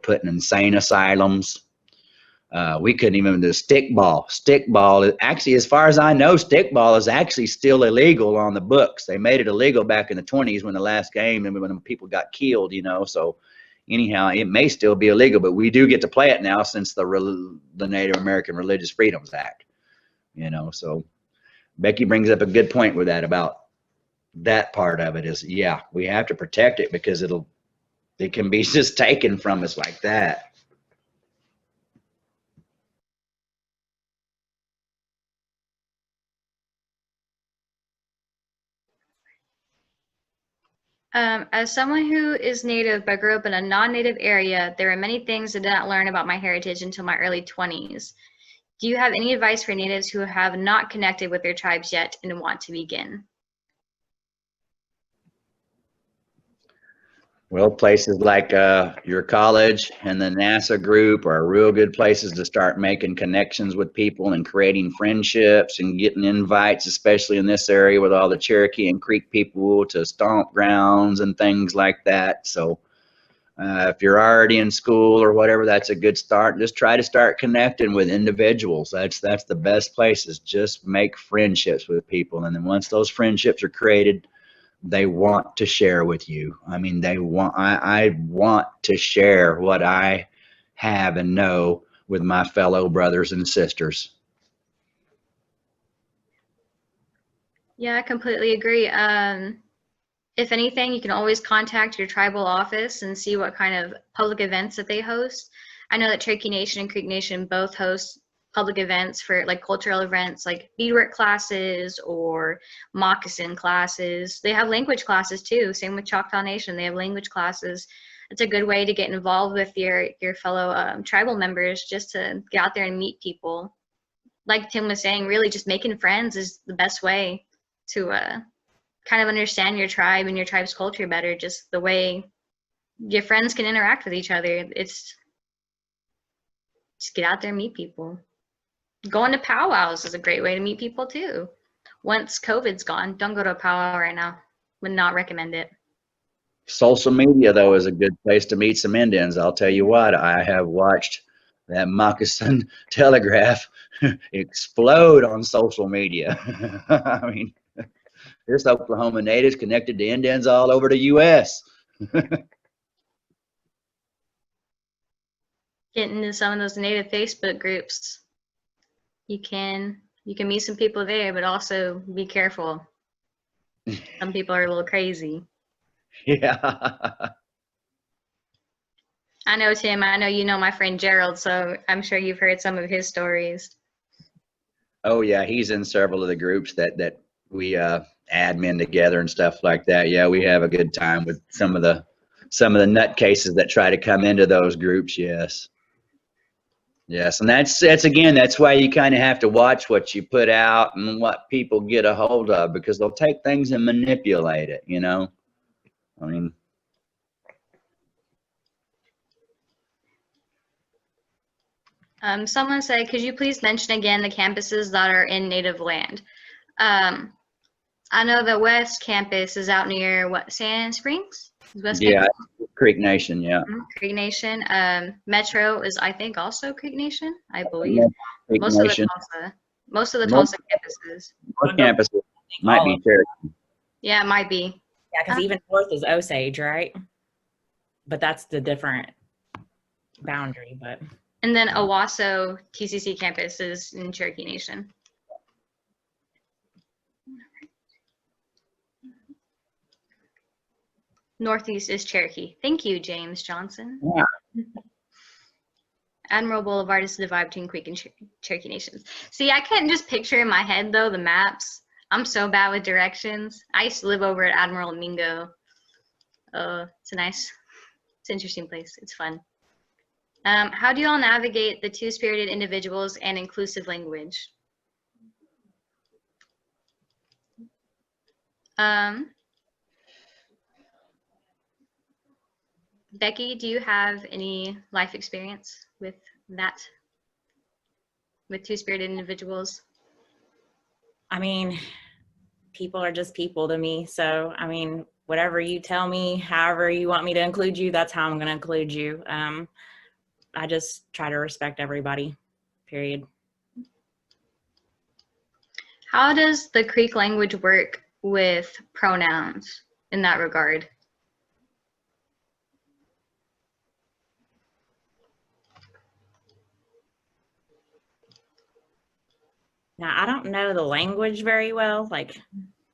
put in insane asylums. We couldn't even do stickball. Stickball, actually, as far as I know, stickball is actually still illegal on the books. They made it illegal back in the 20s when the last game and when people got killed, you know. So anyhow, it may still be illegal, but we do get to play it now since the Native American Religious Freedoms Act, you know. So Becky brings up a good point with that about that part of it is, yeah, we have to protect it because it can be just taken from us like that. As someone who is Native but grew up in a non-Native area, there are many things I did not learn about my heritage until my early 20s. Do you have any advice for Natives who have not connected with their tribes yet and want to begin? Well, places like your college and the NASA group are real good places to start making connections with people and creating friendships and getting invites, especially in this area with all the Cherokee and Creek people, to stomp grounds and things like that. So if you're already in school or whatever, that's a good start. Just try to start connecting with individuals. That's the best place, is just make friendships with people. And then once those friendships are created, they want to share with you. I mean, I want to share what I have and know with my fellow brothers and sisters. Yeah, I completely agree. If anything, you can always contact your tribal office and see what kind of public events that they host. I know that Cherokee Nation and Creek Nation both host public events for like cultural events like beadwork classes or moccasin classes. They have language classes too. Same with Choctaw Nation. They have language classes. It's a good way to get involved with your fellow tribal members, just to get out there and meet people. Like Tim was saying, really just making friends is the best way to kind of understand your tribe and your tribe's culture better. Just the way your friends can interact with each other. It's just get out there and meet people. Going to powwows is a great way to meet people too. Once COVID's gone, don't go to a powwow right now. Would not recommend it. Social media, though, is a good place to meet some Indians. I'll tell you what, I have watched that moccasin telegraph explode on social media. I mean, there's Oklahoma natives connected to Indians all over the U.S. Get into some of those Native Facebook groups. You can meet some people there, but also be careful. Some people are a little crazy. Yeah. I know, Tim, I know you know my friend Gerald, so I'm sure you've heard some of his stories. Oh yeah, he's in several of the groups that we admin together and stuff like that. Yeah, we have a good time with some of the nutcases that try to come into those groups. Yes. Yes, and that's again, that's why you kind of have to watch what you put out and what people get a hold of, because they'll take things and manipulate it, you know. I mean, Someone said, could you please mention again the campuses that are in Native land? I know the West Campus is out near, what, Sand Springs? Is West Yeah, Campus Creek Nation, yeah. Creek Nation? Metro is, I think, also Creek Nation, I believe. Creek Most of the Nation. Tulsa campuses. North Campus might all be of, Cherokee. Yeah, it might be. yeah, because even north is Osage, right? But that's the different boundary. But And then Owasso TCC campus is in Cherokee Nation. Northeast is Cherokee. Thank you, James Johnson. Yeah. Admiral Boulevard is divided between Creek and Cherokee Nations. See, I can't just picture in my head, though, the maps. I'm so bad with directions. I used to live over at Admiral Mingo. It's an interesting place. It's fun. How do you all navigate the two-spirited individuals and inclusive language? Becky, do you have any life experience with that? With two-spirited individuals? I mean, people are just people to me. So, I mean, whatever you tell me, however you want me to include you, that's how I'm going to include you. I just try to respect everybody, period. How does the Creek language work with pronouns in that regard? Now, I don't know the language very well, like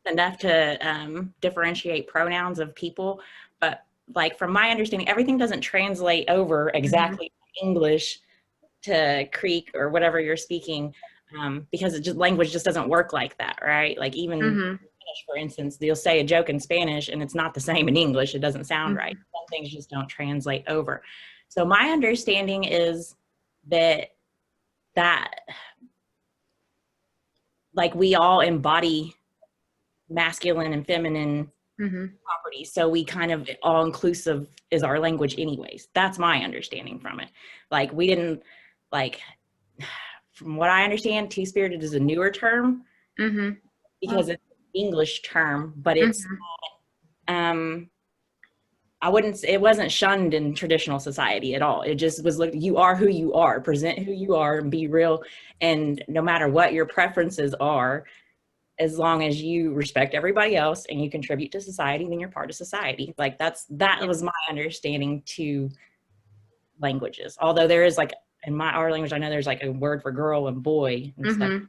enough to differentiate pronouns of people, but like from my understanding, everything doesn't translate over exactly English to Creek or whatever you're speaking, because language just doesn't work like that, right? Like even Spanish, for instance, you'll say a joke in Spanish and it's not the same in English. It doesn't sound right. Some things just don't translate over. So my understanding is that like we all embody masculine and feminine properties. So we kind of all inclusive is our language anyways. That's my understanding from it. Like we didn't, like, from what I understand, two-spirited is a newer term because it's an English term, but it's it wasn't shunned in traditional society at all. It just was like, you are who you are, present who you are and be real. And no matter what your preferences are, as long as you respect everybody else and you contribute to society, then you're part of society. Like that was my understanding to languages. Although there is like, in our language, I know there's like a word for girl and boy and stuff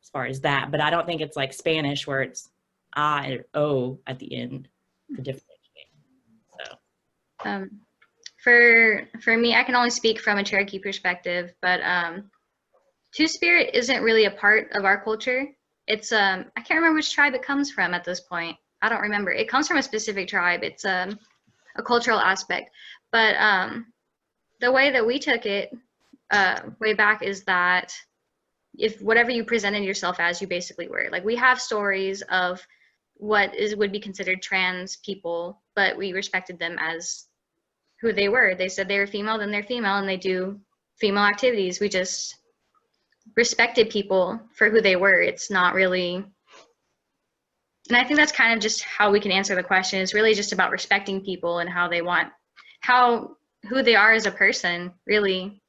as far as that, but I don't think it's like Spanish where it's I or O at the end to differentiate. So. For me, I can only speak from a Cherokee perspective, but Two-Spirit isn't really a part of our culture. It's I can't remember which tribe it comes from at this point. I don't remember. It comes from a specific tribe. It's a cultural aspect, but the way that we took it way back is that if whatever you presented yourself as, you basically were. Like we have stories of what would be considered trans people, but we respected them as who they were. They said they were female, then they're female, and they do female activities. We just respected people for who they were. It's not really, and I think that's kind of just how we can answer the question. It's really just about respecting people and how they want, who they are as a person, really.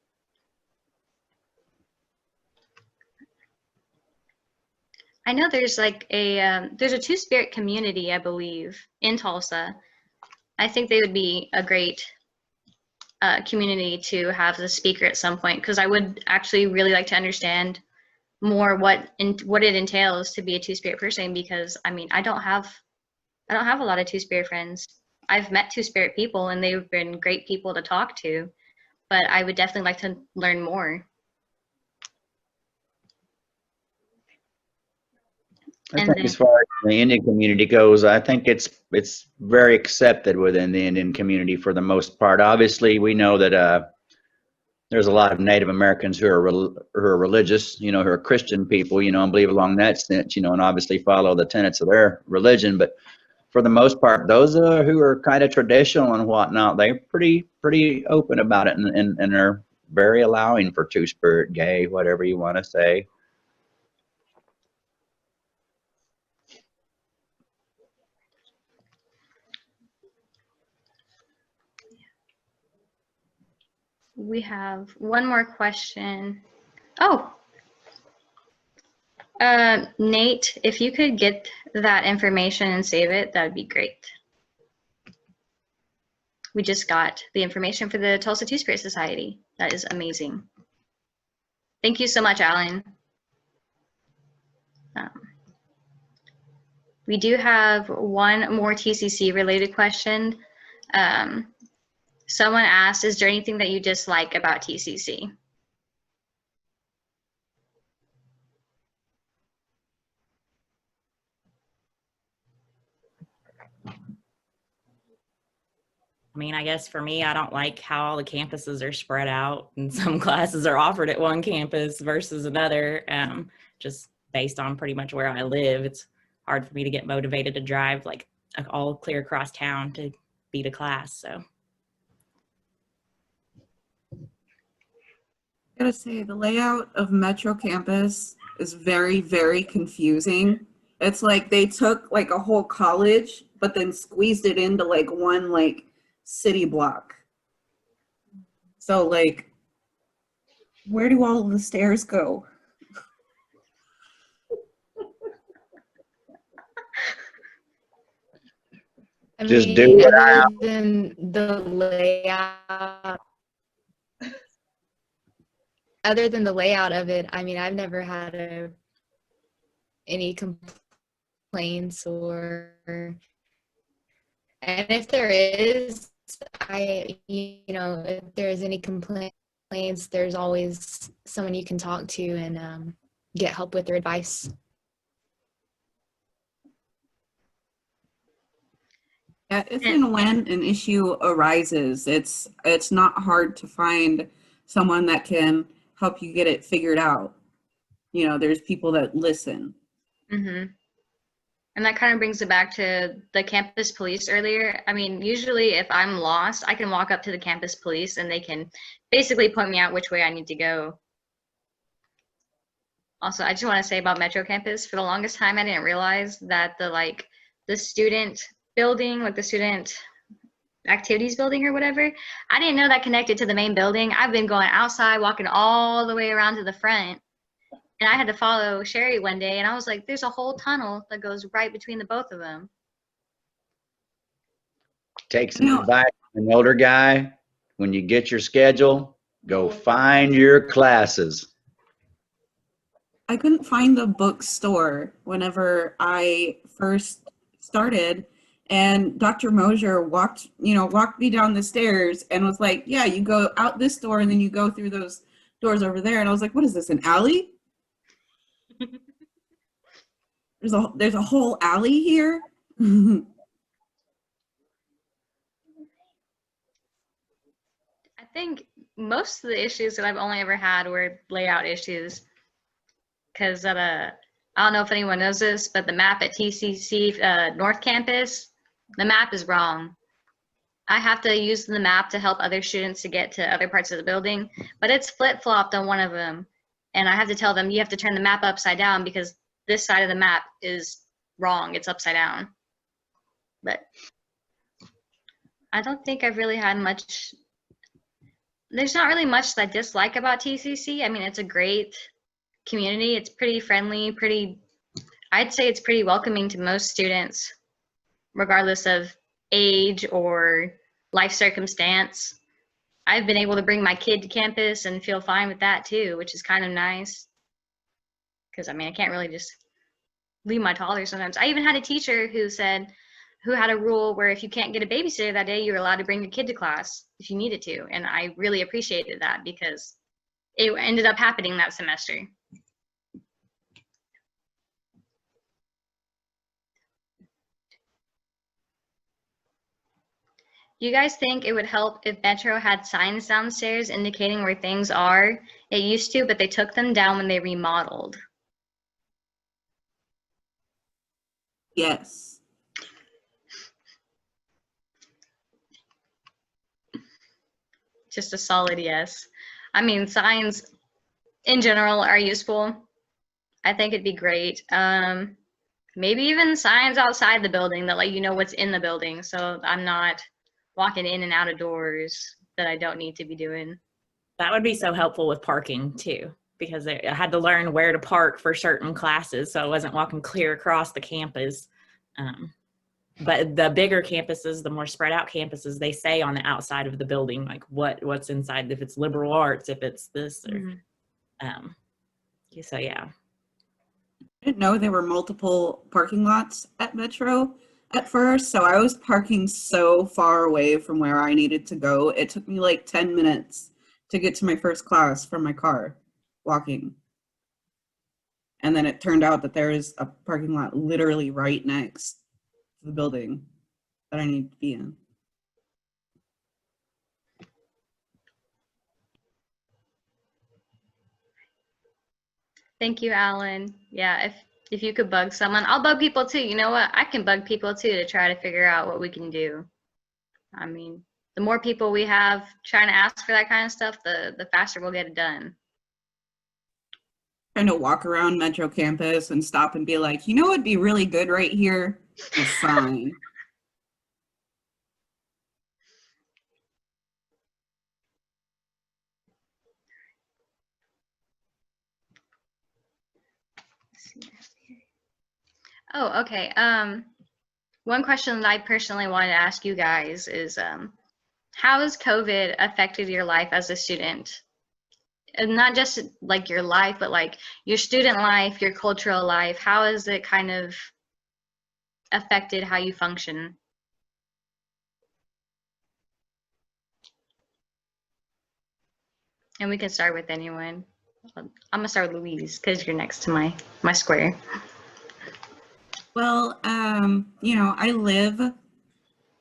I know there's like there's a Two-Spirit community, I believe, in Tulsa. I think they would be a great community to have as a speaker at some point, because I would actually really like to understand more what it entails to be a Two-Spirit person, because I mean I don't have a lot of Two-Spirit friends. I've met Two-Spirit people and they've been great people to talk to, but I would definitely like to learn more. I think as far as the Indian community goes, I think it's very accepted within the Indian community for the most part. Obviously, we know that there's a lot of Native Americans who are religious, who are Christian people, and believe along that sense, and obviously follow the tenets of their religion. But for the most part, those who are kind of traditional and whatnot, they're pretty open about it, and they're very allowing for Two-Spirit, gay, whatever you want to say. We have one more question. Oh, Nate, if you could get that information and save it, that'd be great. We just got the information for the Tulsa Two-Spirit Society. That is amazing. Thank you so much, Alan. We do have one more TCC related question. Someone asked, is there anything that you dislike about TCC? I mean, I guess for me, I don't like how all the campuses are spread out and some classes are offered at one campus versus another. Just based on pretty much where I live, it's hard for me to get motivated to drive like all clear across town to be to class. So I gotta say, the layout of Metro Campus is very, very confusing. It's like they took like a whole college, but then squeezed it into like one like city block. So like, where do all of the stairs go? I Just mean, do it other than the layout, of it, I mean, I've never had any complaints and if there is, if there's any complaints, there's always someone you can talk to and get help with their advice. Yeah, if and when an issue arises, it's not hard to find someone that can help you get it figured out. You know, there's people that listen. Mm-hmm. And that kind of brings it back to the campus police earlier. I mean, usually if I'm lost, I can walk up to the campus police and they can basically point me out which way I need to go. Also, I just want to say about Metro Campus, for the longest time, I didn't realize that the student building, like the student activities building or whatever, I didn't know that connected to the main building. I've been going outside, walking all the way around to the front. And I had to follow Sherry one day, and I was like, there's a whole tunnel that goes right between the both of them. Take some advice from an older guy. When you get your schedule, go find your classes. I couldn't find the bookstore whenever I first started, and Dr. Mosier walked me down the stairs and was like, yeah, you go out this door and then you go through those doors over there. And I was like, what is this, an alley? There's a whole alley here. I think most of the issues that I've only ever had were layout issues. Because I don't know if anyone knows this, but the map at TCC North Campus, the map is wrong. I have to use the map to help other students to get to other parts of the building, but it's flip-flopped on one of them. And I have to tell them, you have to turn the map upside down because this side of the map is wrong. It's upside down. But I don't think I've really had much. There's not really much that I dislike about TCC. I mean, it's a great community. It's pretty friendly, I'd say it's pretty welcoming to most students, regardless of age or life circumstance. I've been able to bring my kid to campus and feel fine with that too, which is kind of nice. Because I mean, I can't really just leave my toddler sometimes. I even had a teacher who had a rule where if you can't get a babysitter that day, you're allowed to bring your kid to class if you needed to. And I really appreciated that because it ended up happening that semester. Do you guys think it would help if Metro had signs downstairs indicating where things are? It used to, but they took them down when they remodeled. Yes. Just a solid yes. I mean, signs in general are useful. I think it'd be great. Maybe even signs outside the building that let you know what's in the building, so I'm not walking in and out of doors that I don't need to be doing. That would be so helpful with parking too, because I had to learn where to park for certain classes, so I wasn't walking clear across the campus. But the bigger campuses, the more spread out campuses, they say on the outside of the building, like what's inside, if it's liberal arts, if it's this, or so yeah. I didn't know there were multiple parking lots at Metro at first, so I was parking so far away from where I needed to go. It took me like 10 minutes to get to my first class from my car, walking. And then it turned out that there is a parking lot literally right next to the building that I need to be in. Thank you, Alan. Yeah, if you could bug someone, I'll bug people too. You know what? I can bug people too to try to figure out what we can do. I mean, the more people we have trying to ask for that kind of stuff, the faster we'll get it done. Trying to walk around Metro campus and stop and be like, you know what'd be really good right here? A sign. Oh, okay. One question that I personally wanted to ask you guys is, how has COVID affected your life as a student? And not just like your life, but like your student life, your cultural life. How has it kind of affected how you function? And we can start with anyone. I'm gonna start with Louise because you're next to my square. Well, you know, I live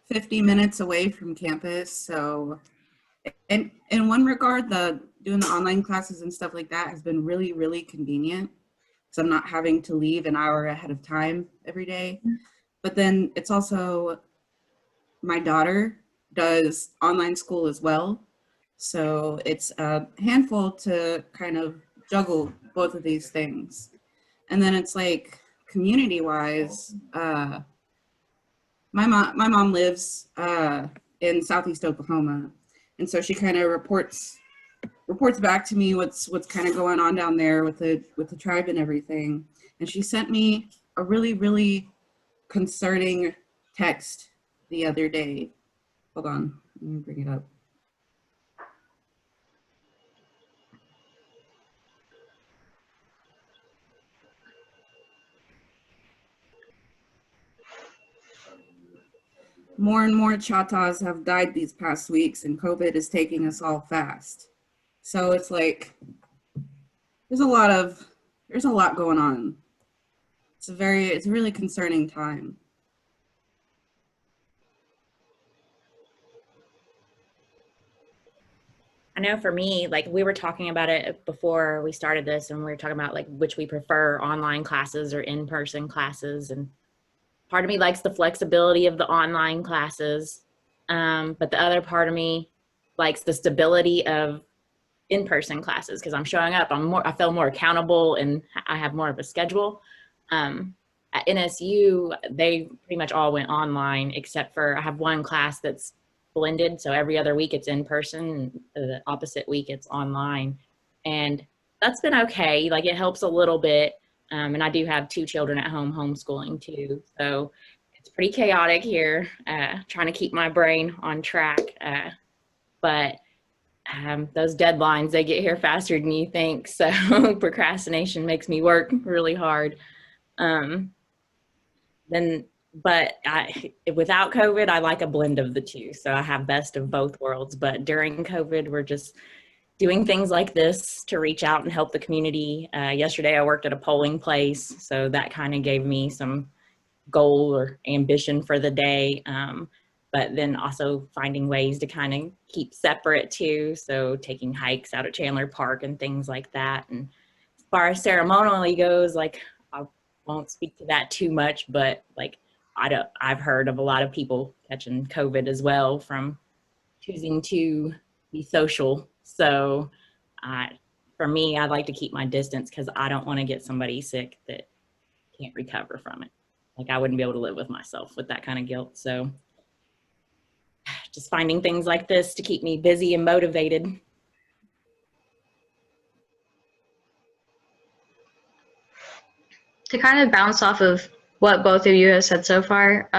50 minutes away from campus, so in one regard, doing the online classes and stuff like that has been really, really convenient. So I'm not having to leave an hour ahead of time every day. But then it's also, my daughter does online school as well. So it's a handful to kind of juggle both of these things. And then it's like, community-wise, my mom lives in Southeast Oklahoma, and so she kind of reports back to me what's kind of going on down there with the tribe and everything. And she sent me a really, really concerning text the other day. Hold on, let me bring it up. More and more Chatas have died these past weeks, and COVID is taking us all fast. So it's like, there's a lot going on. It's a really concerning time. I know for me, like we were talking about it before we started this, and we were talking about like which we prefer, online classes or in-person classes. And part of me likes the flexibility of the online classes, but the other part of me likes the stability of in-person classes because I'm showing up. I feel more accountable, and I have more of a schedule. At NSU, they pretty much all went online except for I have one class that's blended, so every other week it's in person, and the opposite week it's online, and that's been okay. Like it helps a little bit. And I do have 2 children at home homeschooling too. So it's pretty chaotic here, trying to keep my brain on track. But those deadlines, they get here faster than you think. So procrastination makes me work really hard. Without COVID, I like a blend of the two. So I have best of both worlds. But during COVID, we're just doing things like this to reach out and help the community. Yesterday, I worked at a polling place, so that kind of gave me some goal or ambition for the day. But then also finding ways to kind of keep separate too. So taking hikes out at Chandler Park and things like that. And as far as ceremonially goes, like I won't speak to that too much, but like I've heard of a lot of people catching COVID as well from choosing to be social. So for me, I like to keep my distance because I don't want to get somebody sick that can't recover from it. Like I wouldn't be able to live with myself with that kind of guilt. So just finding things like this to keep me busy and motivated. to kind of bounce off of what both of you have said so far,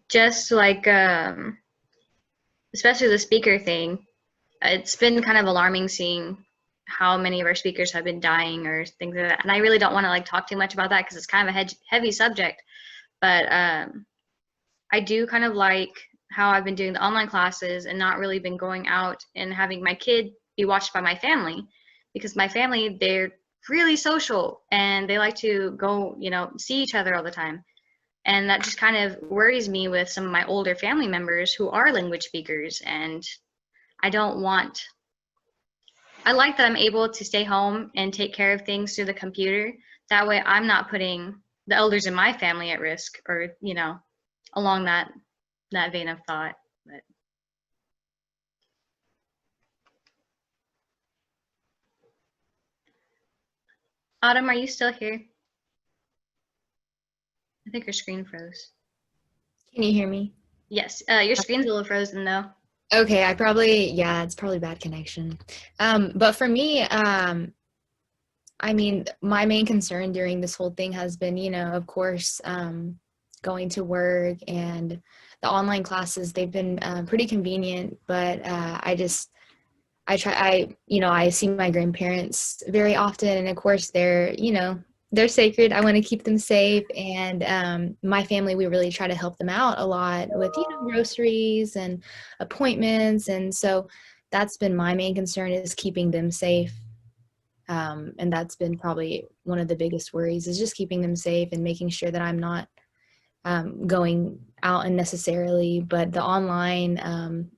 just like, especially the speaker thing, it's been kind of alarming seeing how many of our speakers have been dying or things like that. And I really don't want to like talk too much about that because it's kind of a heavy subject. But I do kind of like how I've been doing the online classes and not really been going out and having my kid be watched by my family, because my family, they're really social and they like to go, you know, see each other all the time. And that just kind of worries me with some of my older family members who are language speakers. And I like that I'm able to stay home and take care of things through the computer. That way I'm not putting the elders in my family at risk, or, you know, along that vein of thought. But Autumn, are you still here? I think your screen froze. Can you hear me? Yes, your screen's a little frozen though. Okay, yeah, it's probably bad connection. But for me, I mean, my main concern during this whole thing has been, you know, of course, going to work, and the online classes, they've been pretty convenient, but I see my grandparents very often, and of course they're, you know, they're sacred. I want to keep them safe, and my family, we really try to help them out a lot with, you know, groceries and appointments, and so that's been my main concern, is keeping them safe. And that's been probably one of the biggest worries, is just keeping them safe and making sure that I'm not going out unnecessarily. But the online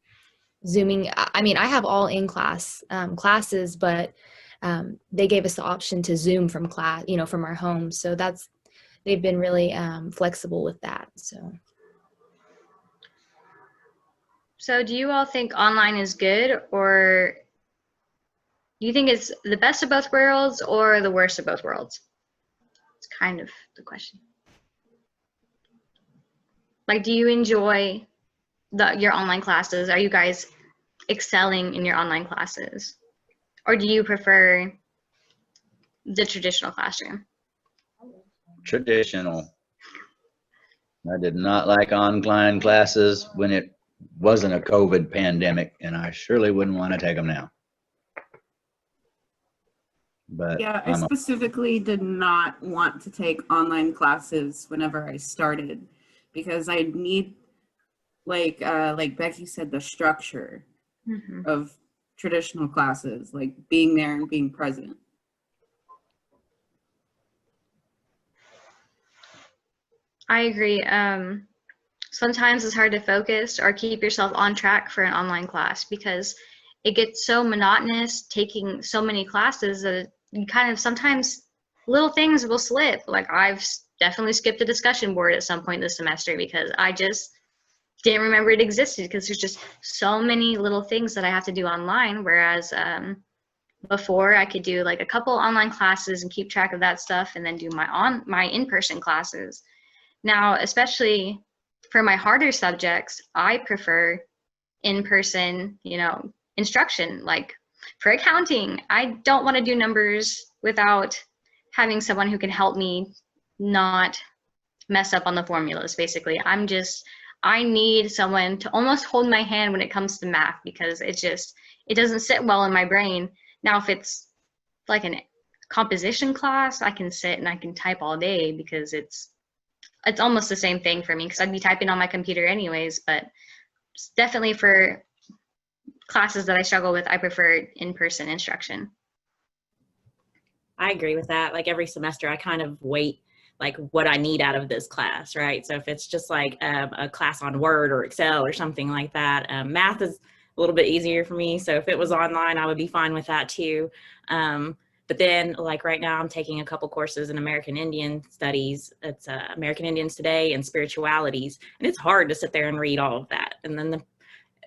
Zooming, I mean, I have all in-class classes, but they gave us the option to Zoom from class, you know, from our homes. So they've been really flexible with that. So do you all think online is good, or do you think it's the best of both worlds or the worst of both worlds? It's kind of the question. Like, do you enjoy your online classes? Are you guys excelling in your online classes? Or do you prefer the traditional classroom? Traditional. I did not like online classes when it wasn't a COVID pandemic, and I surely wouldn't want to take them now. But Yeah, I specifically did not want to take online classes whenever I started, because I need, like Becky said, the structure of traditional classes, like being there and being present. I agree. Sometimes it's hard to focus or keep yourself on track for an online class, because it gets so monotonous taking so many classes that you kind of, sometimes little things will slip. Like, I've definitely skipped a discussion board at some point this semester because I just didn't remember it existed, because there's just so many little things that I have to do online. Whereas before, I could do like a couple online classes and keep track of that stuff, and then do my in-person classes. Now, especially for my harder subjects, I prefer in-person, you know, instruction. Like for accounting, I don't want to do numbers without having someone who can help me not mess up on the formulas. Basically, I need someone to almost hold my hand when it comes to math, because it doesn't sit well in my brain. Now, if it's like a composition class, I can sit and I can type all day, because it's almost the same thing for me, because I'd be typing on my computer anyways. But definitely for classes that I struggle with, I prefer in-person instruction. I agree with that. Like every semester, I kind of weight like what I need out of this class, right? So if it's just like a class on Word or Excel or something like that, math is a little bit easier for me. So if it was online, I would be fine with that too. But then, like right now, I'm taking a couple courses in American Indian Studies. It's American Indians Today and Spiritualities. And it's hard to sit there and read all of that. And then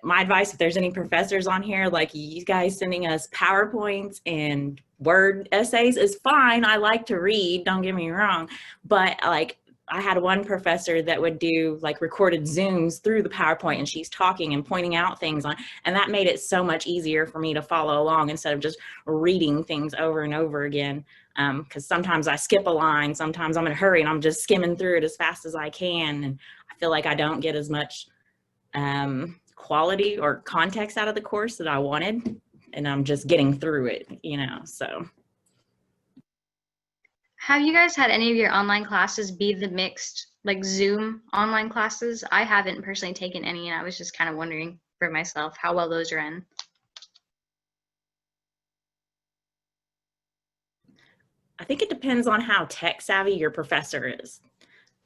my advice, if there's any professors on here, like you guys sending us PowerPoints and Word essays is fine. I like to read, don't get me wrong. But like, I had one professor that would do like recorded Zooms through the PowerPoint, and she's talking and pointing out things on, and that made it so much easier for me to follow along instead of just reading things over and over again. Because sometimes I skip a line, sometimes I'm in a hurry and I'm just skimming through it as fast as I can. And I feel like I don't get as much quality or context out of the course that I wanted. And I'm just getting through it, you know, so. Have you guys had any of your online classes be the mixed, like Zoom online classes? I haven't personally taken any, and I was just kind of wondering for myself how well those are in. I think it depends on how tech savvy your professor is.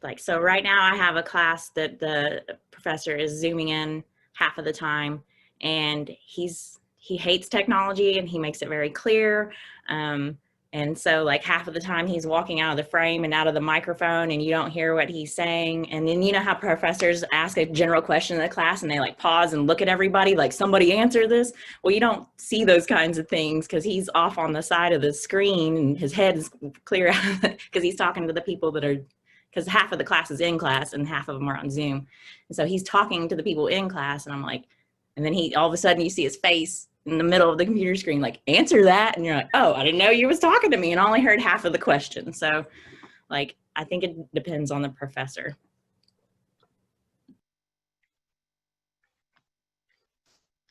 Like, so right now I have a class that the professor is Zooming in half of the time, and he hates technology and he makes it very clear. And so like half of the time he's walking out of the frame and out of the microphone and you don't hear what he's saying. And then you know how professors ask a general question in the class and they like pause and look at everybody like, somebody answer this. Well, you don't see those kinds of things because he's off on the side of the screen and his head is clear because he's talking to the people that are, because half of the class is in class and half of them are on Zoom. And so he's talking to the people in class and I'm like, and then he, all of a sudden you see his face in the middle of the computer screen, like, answer that. And you're like, oh, I didn't know you was talking to me, and I only heard half of the question. So like, I think it depends on the professor.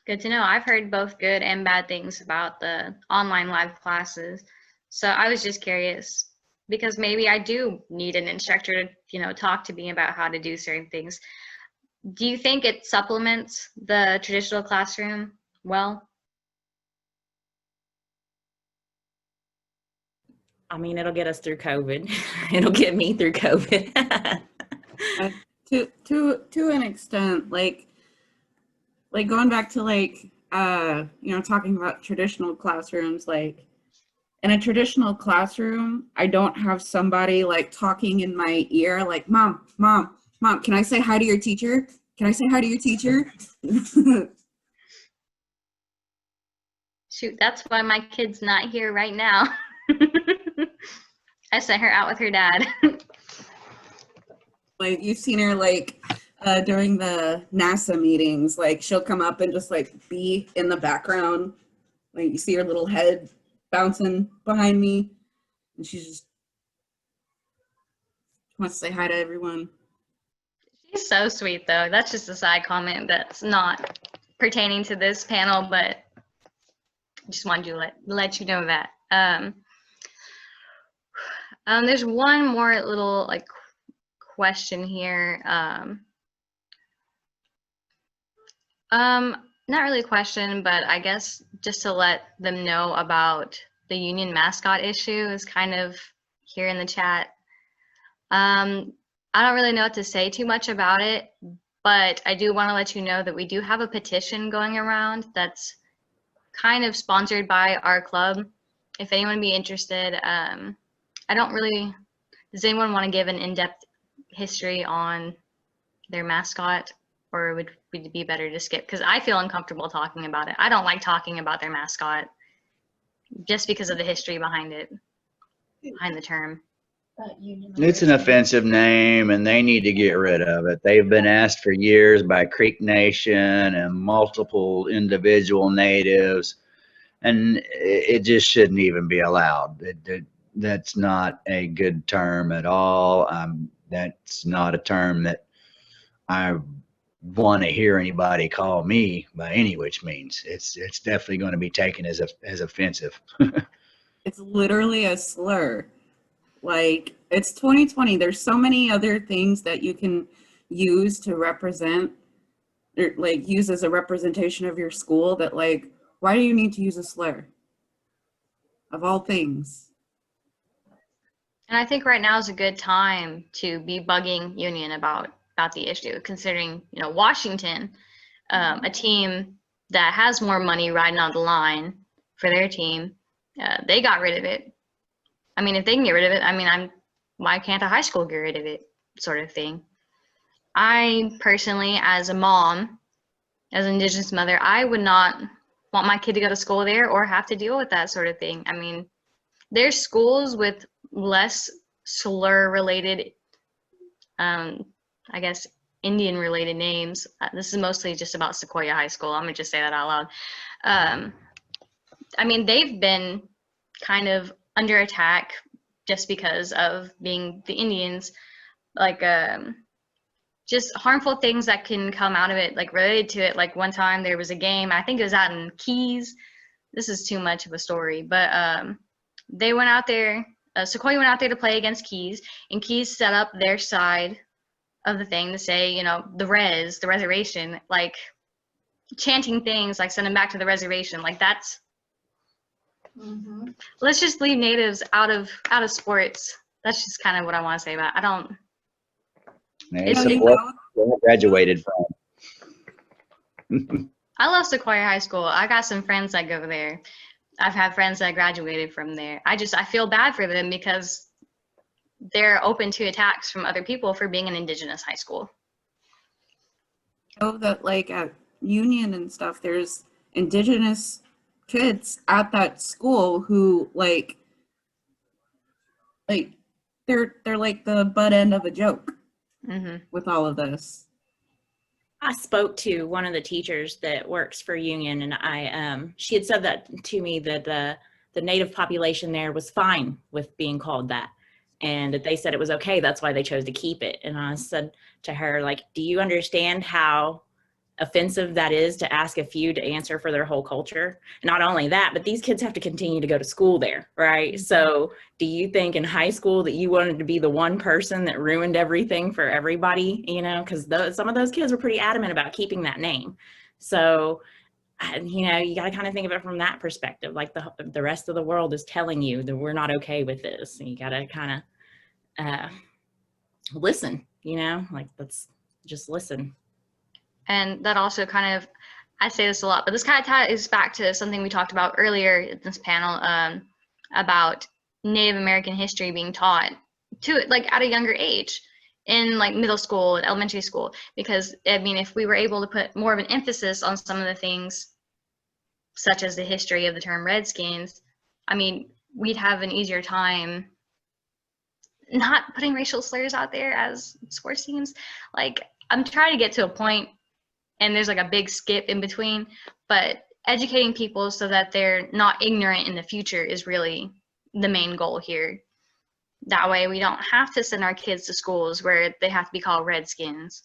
Good to know. I've heard both good and bad things about the online live classes. So I was just curious because maybe I do need an instructor to, you know, talk to me about how to do certain things. Do you think it supplements the traditional classroom well? I mean, it'll get us through COVID. It'll get me through COVID. To an extent, like going back to like you know, talking about traditional classrooms, like in a traditional classroom, I don't have somebody like talking in my ear like, mom, can I say hi to your teacher? Can I say hi to your teacher? Shoot, that's why my kid's not here right now. I sent her out with her dad. Like you've seen her like during the NASA meetings, like she'll come up and just like be in the background. Like you see her little head bouncing behind me and she just wants to say hi to everyone. She's so sweet though. That's just a side comment that's not pertaining to this panel, but just wanted to let you know that. There's one more little like question here. Not really a question, but I guess just to let them know about the union mascot issue is kind of here in the chat. I don't really know what to say too much about it, but I do want to let you know that we do have a petition going around that's kind of sponsored by our club. If anyone would be interested, I don't really, does anyone want to give an in-depth history on their mascot, or would it be better to skip? Because I feel uncomfortable talking about it. I don't like talking about their mascot just because of the history behind it, behind the term. It's an offensive name and they need to get rid of it. They've been asked for years by Creek Nation and multiple individual natives, and it just shouldn't even be allowed. That's not a good term at all. That's not a term that I want to hear anybody call me by any which means. It's definitely going to be taken as offensive. It's literally a slur. Like, it's 2020. There's so many other things that you can use to represent, or like use as a representation of your school, that like, why do you need to use a slur? Of all things. And I think right now is a good time to be bugging Union about the issue, considering, you know, Washington, a team that has more money riding on the line for their team, they got rid of it. I mean, if they can get rid of it, I mean, why can't a high school get rid of it, sort of thing. I personally, as a mom, as an Indigenous mother, I would not want my kid to go to school there or have to deal with that sort of thing. I mean, there's schools with less slur-related, I guess, Indian-related names. This is mostly just about Sequoia High School. I'm gonna just say that out loud. I mean, they've been kind of under attack just because of being the Indians, like just harmful things that can come out of it, like related to it. Like one time there was a game, I think it was out in Keys. This is too much of a story, but they went out there, Sequoia went out there to play against Keys, and Keys set up their side of the thing to say, you know, the reservation, like chanting things like send them back to the reservation. Like that's, let's just leave natives out of sports. That's just kind of what I want to say about it. I don't, It's No, a you boy know, I graduated from. I love Sequoia High School. I got some friends that go there. I've had friends that graduated from there. I feel bad for them because they're open to attacks from other people for being an Indigenous high school. know that like at Union and stuff, there's Indigenous kids at that school who like they're like the butt end of a joke with all of this. I spoke to one of the teachers that works for Union, and she had said that to me, that the native population there was fine with being called that, and that they said it was okay. That's why they chose to keep it. And I said to her, like, do you understand how offensive that is to ask a few to answer for their whole culture? And not only that, but these kids have to continue to go to school there, right? So do you think in high school that you wanted to be the one person that ruined everything for everybody? You know, because some of those kids were pretty adamant about keeping that name. So, you know, you got to kind of think of it from that perspective. Like the rest of the world is telling you that we're not okay with this, and you got to kind of listen, you know, like let's just listen. And that also kind of, I say this a lot, but this kind of ties back to something we talked about earlier in this panel, about Native American history being taught to like at a younger age in like middle school and elementary school. Because I mean, if we were able to put more of an emphasis on some of the things, such as the history of the term Redskins, I mean, we'd have an easier time not putting racial slurs out there as sports teams. Like, I'm trying to get to a point, and there's like a big skip in between, but educating people so that they're not ignorant in the future is really the main goal here. That way we don't have to send our kids to schools where they have to be called Redskins.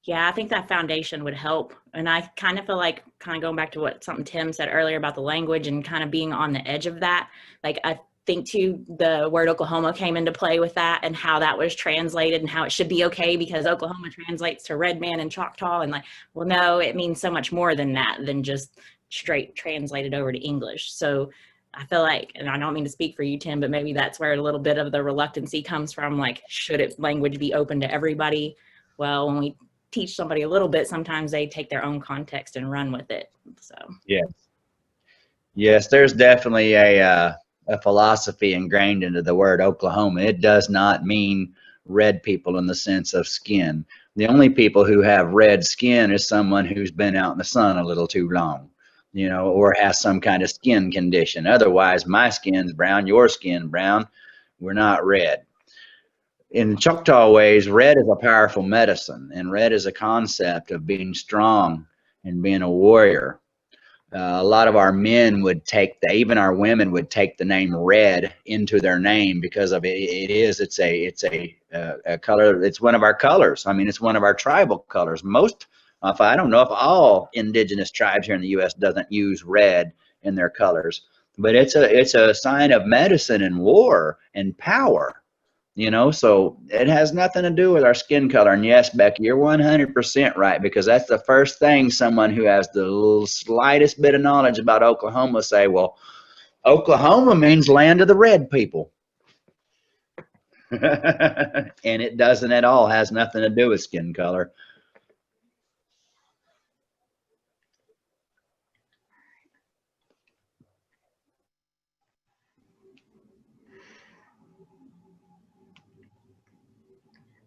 Yeah, I think that foundation would help. And I kind of feel like, kind of going back to something Tim said earlier about the language and kind of being on the edge of that. Like, I think too, the word Oklahoma came into play with that, and how that was translated, and how it should be okay because Oklahoma translates to red man and Choctaw. And like, well, no, it means so much more than that, than just straight translated over to English. So I feel like, and I don't mean to speak for you, Tim, but maybe that's where a little bit of the reluctancy comes from. Like, should language be open to everybody? Well, when we teach somebody a little bit, sometimes they take their own context and run with it. So Yes, there's definitely a philosophy ingrained into the word Oklahoma. It does not mean red people in the sense of skin. The only people who have red skin is someone who's been out in the sun a little too long, you know, or has some kind of skin condition. Otherwise, my skin's brown, your skin brown, we're not red. In Choctaw ways, red is a powerful medicine, and red is a concept of being strong and being a warrior. A lot of our men would even our women would take the name red into their name because of it. It's a color. It's one of our colors. I mean, it's one of our tribal colors. I don't know if all indigenous tribes here in the U.S. doesn't use red in their colors, but it's a sign of medicine and war and power. You know, so it has nothing to do with our skin color. And yes, Becky, you're 100% right, because that's the first thing someone who has the slightest bit of knowledge about Oklahoma say, well, Oklahoma means land of the red people. And it doesn't at all, has nothing to do with skin color.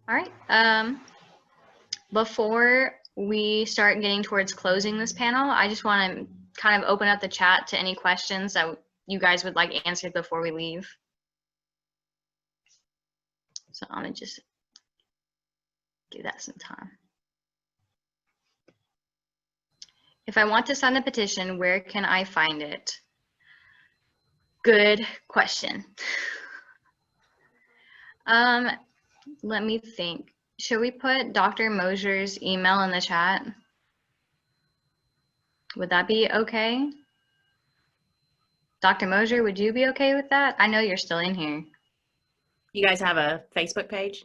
All right. Before we start getting towards closing this panel, I just want to kind of open up the chat to any questions that you guys would like answered before we leave. So I'm going to just give that some time. If I want to sign a petition, where can I find it? Good question. Let me think. Should we put Dr. Mosier's email in the chat? Would that be okay? Dr. Mosier, would you be okay with that? I know you're still in here. You guys have a Facebook page?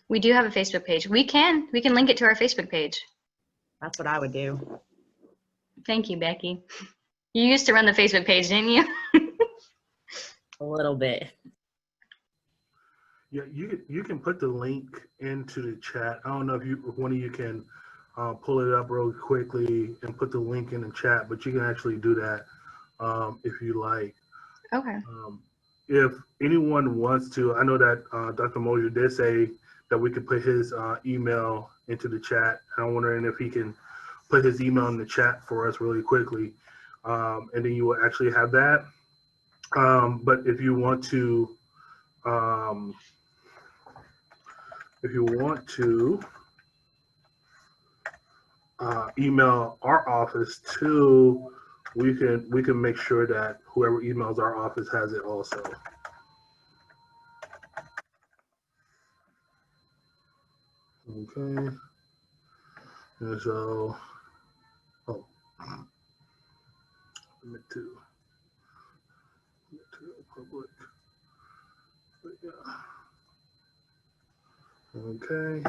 We do have a Facebook page. We can link it to our Facebook page. That's what I would do. Thank you, Becky. You used to run the Facebook page, didn't you? A little bit. Yeah, you can put the link into the chat. I don't know if one of you can pull it up real quickly and put the link in the chat, but you can actually do that if you like. Okay. If anyone wants to, I know that Dr. Mosier did say that we could put his email into the chat. I'm wondering if he can put his email in the chat for us really quickly, and then you will actually have that. But if you want to, email our office too, we can make sure that whoever emails our office has it also. Okay. And so, public. Okay.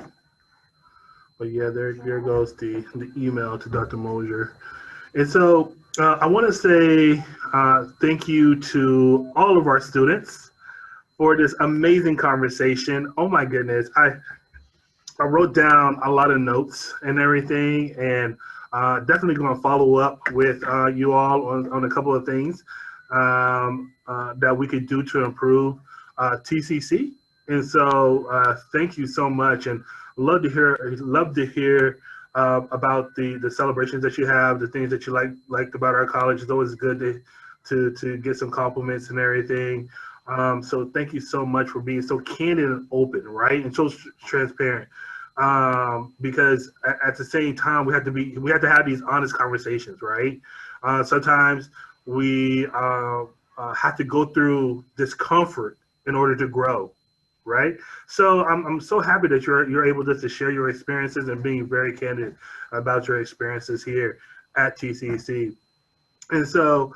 But yeah, there goes the email to Dr. Mosier. And so I want to say thank you to all of our students for this amazing conversation. Oh my goodness. I wrote down a lot of notes and everything, and definitely going to follow up with you all on a couple of things that we could do to improve TCC. And so thank you so much, and love to hear about the celebrations that you have, the things that you liked about our college. It's always good to get some compliments and everything. So thank you so much for being so candid and open, right, and so transparent. Because at the same time, we have to have these honest conversations, right? Sometimes we have to go through discomfort in order to grow, right? So I'm so happy that you're able just to share your experiences and being very candid about your experiences here at TCC. And so,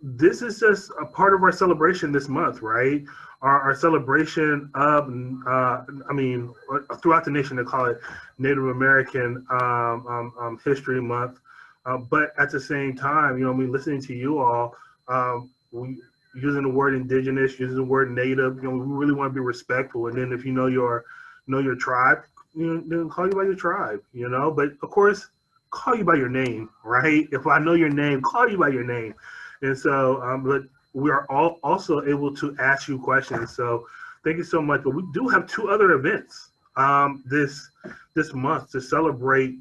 this is just a part of our celebration this month, right? Our celebration of, throughout the nation, they call it Native American History Month. But at the same time, listening to you all, using the word Indigenous, using the word Native, we really want to be respectful. And then if you know your tribe, then call you by your tribe, But of course, call you by your name, right? If I know your name, call you by your name. And so, but we are all also able to ask you questions. So thank you so much. But we do have 2 other events this month to celebrate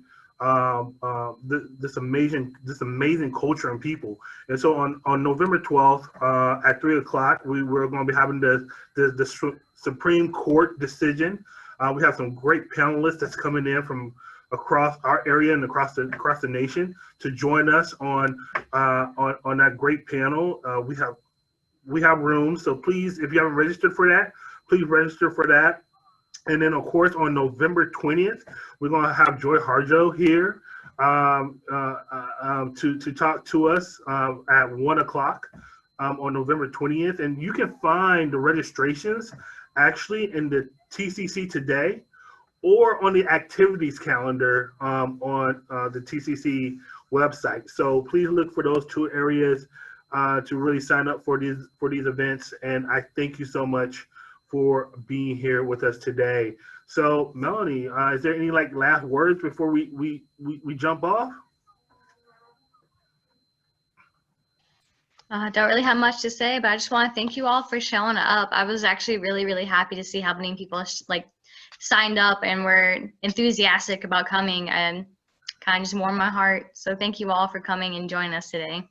this amazing culture and people. And so on November 12th at 3:00, we're going to be having the Supreme Court decision. We have some great panelists that's coming in from across our area and across the nation to join us on that great panel. We have rooms, so please, if you haven't registered for that, please register for that. And then, of course, on November 20th, we're going to have Joy Harjo here to talk to us at 1:00 on November 20th. And you can find the registrations actually in the TCC Today or on the activities calendar on the TCC website. So please look for those 2 areas to really sign up for these events. And I thank you so much for being here with us today. So Melanie, is there any last words before we jump off? Don't really have much to say, but I just want to thank you all for showing up. I was actually really, really happy to see how many people signed up and were enthusiastic about coming, and kind of just warmed my heart. So thank you all for coming and joining us today.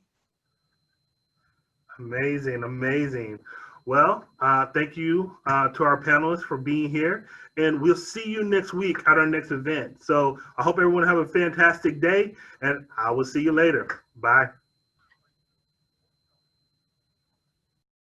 Amazing. Well, thank you to our panelists for being here, and we'll see you next week at our next event. So I hope everyone have a fantastic day, and I will see you later. Bye.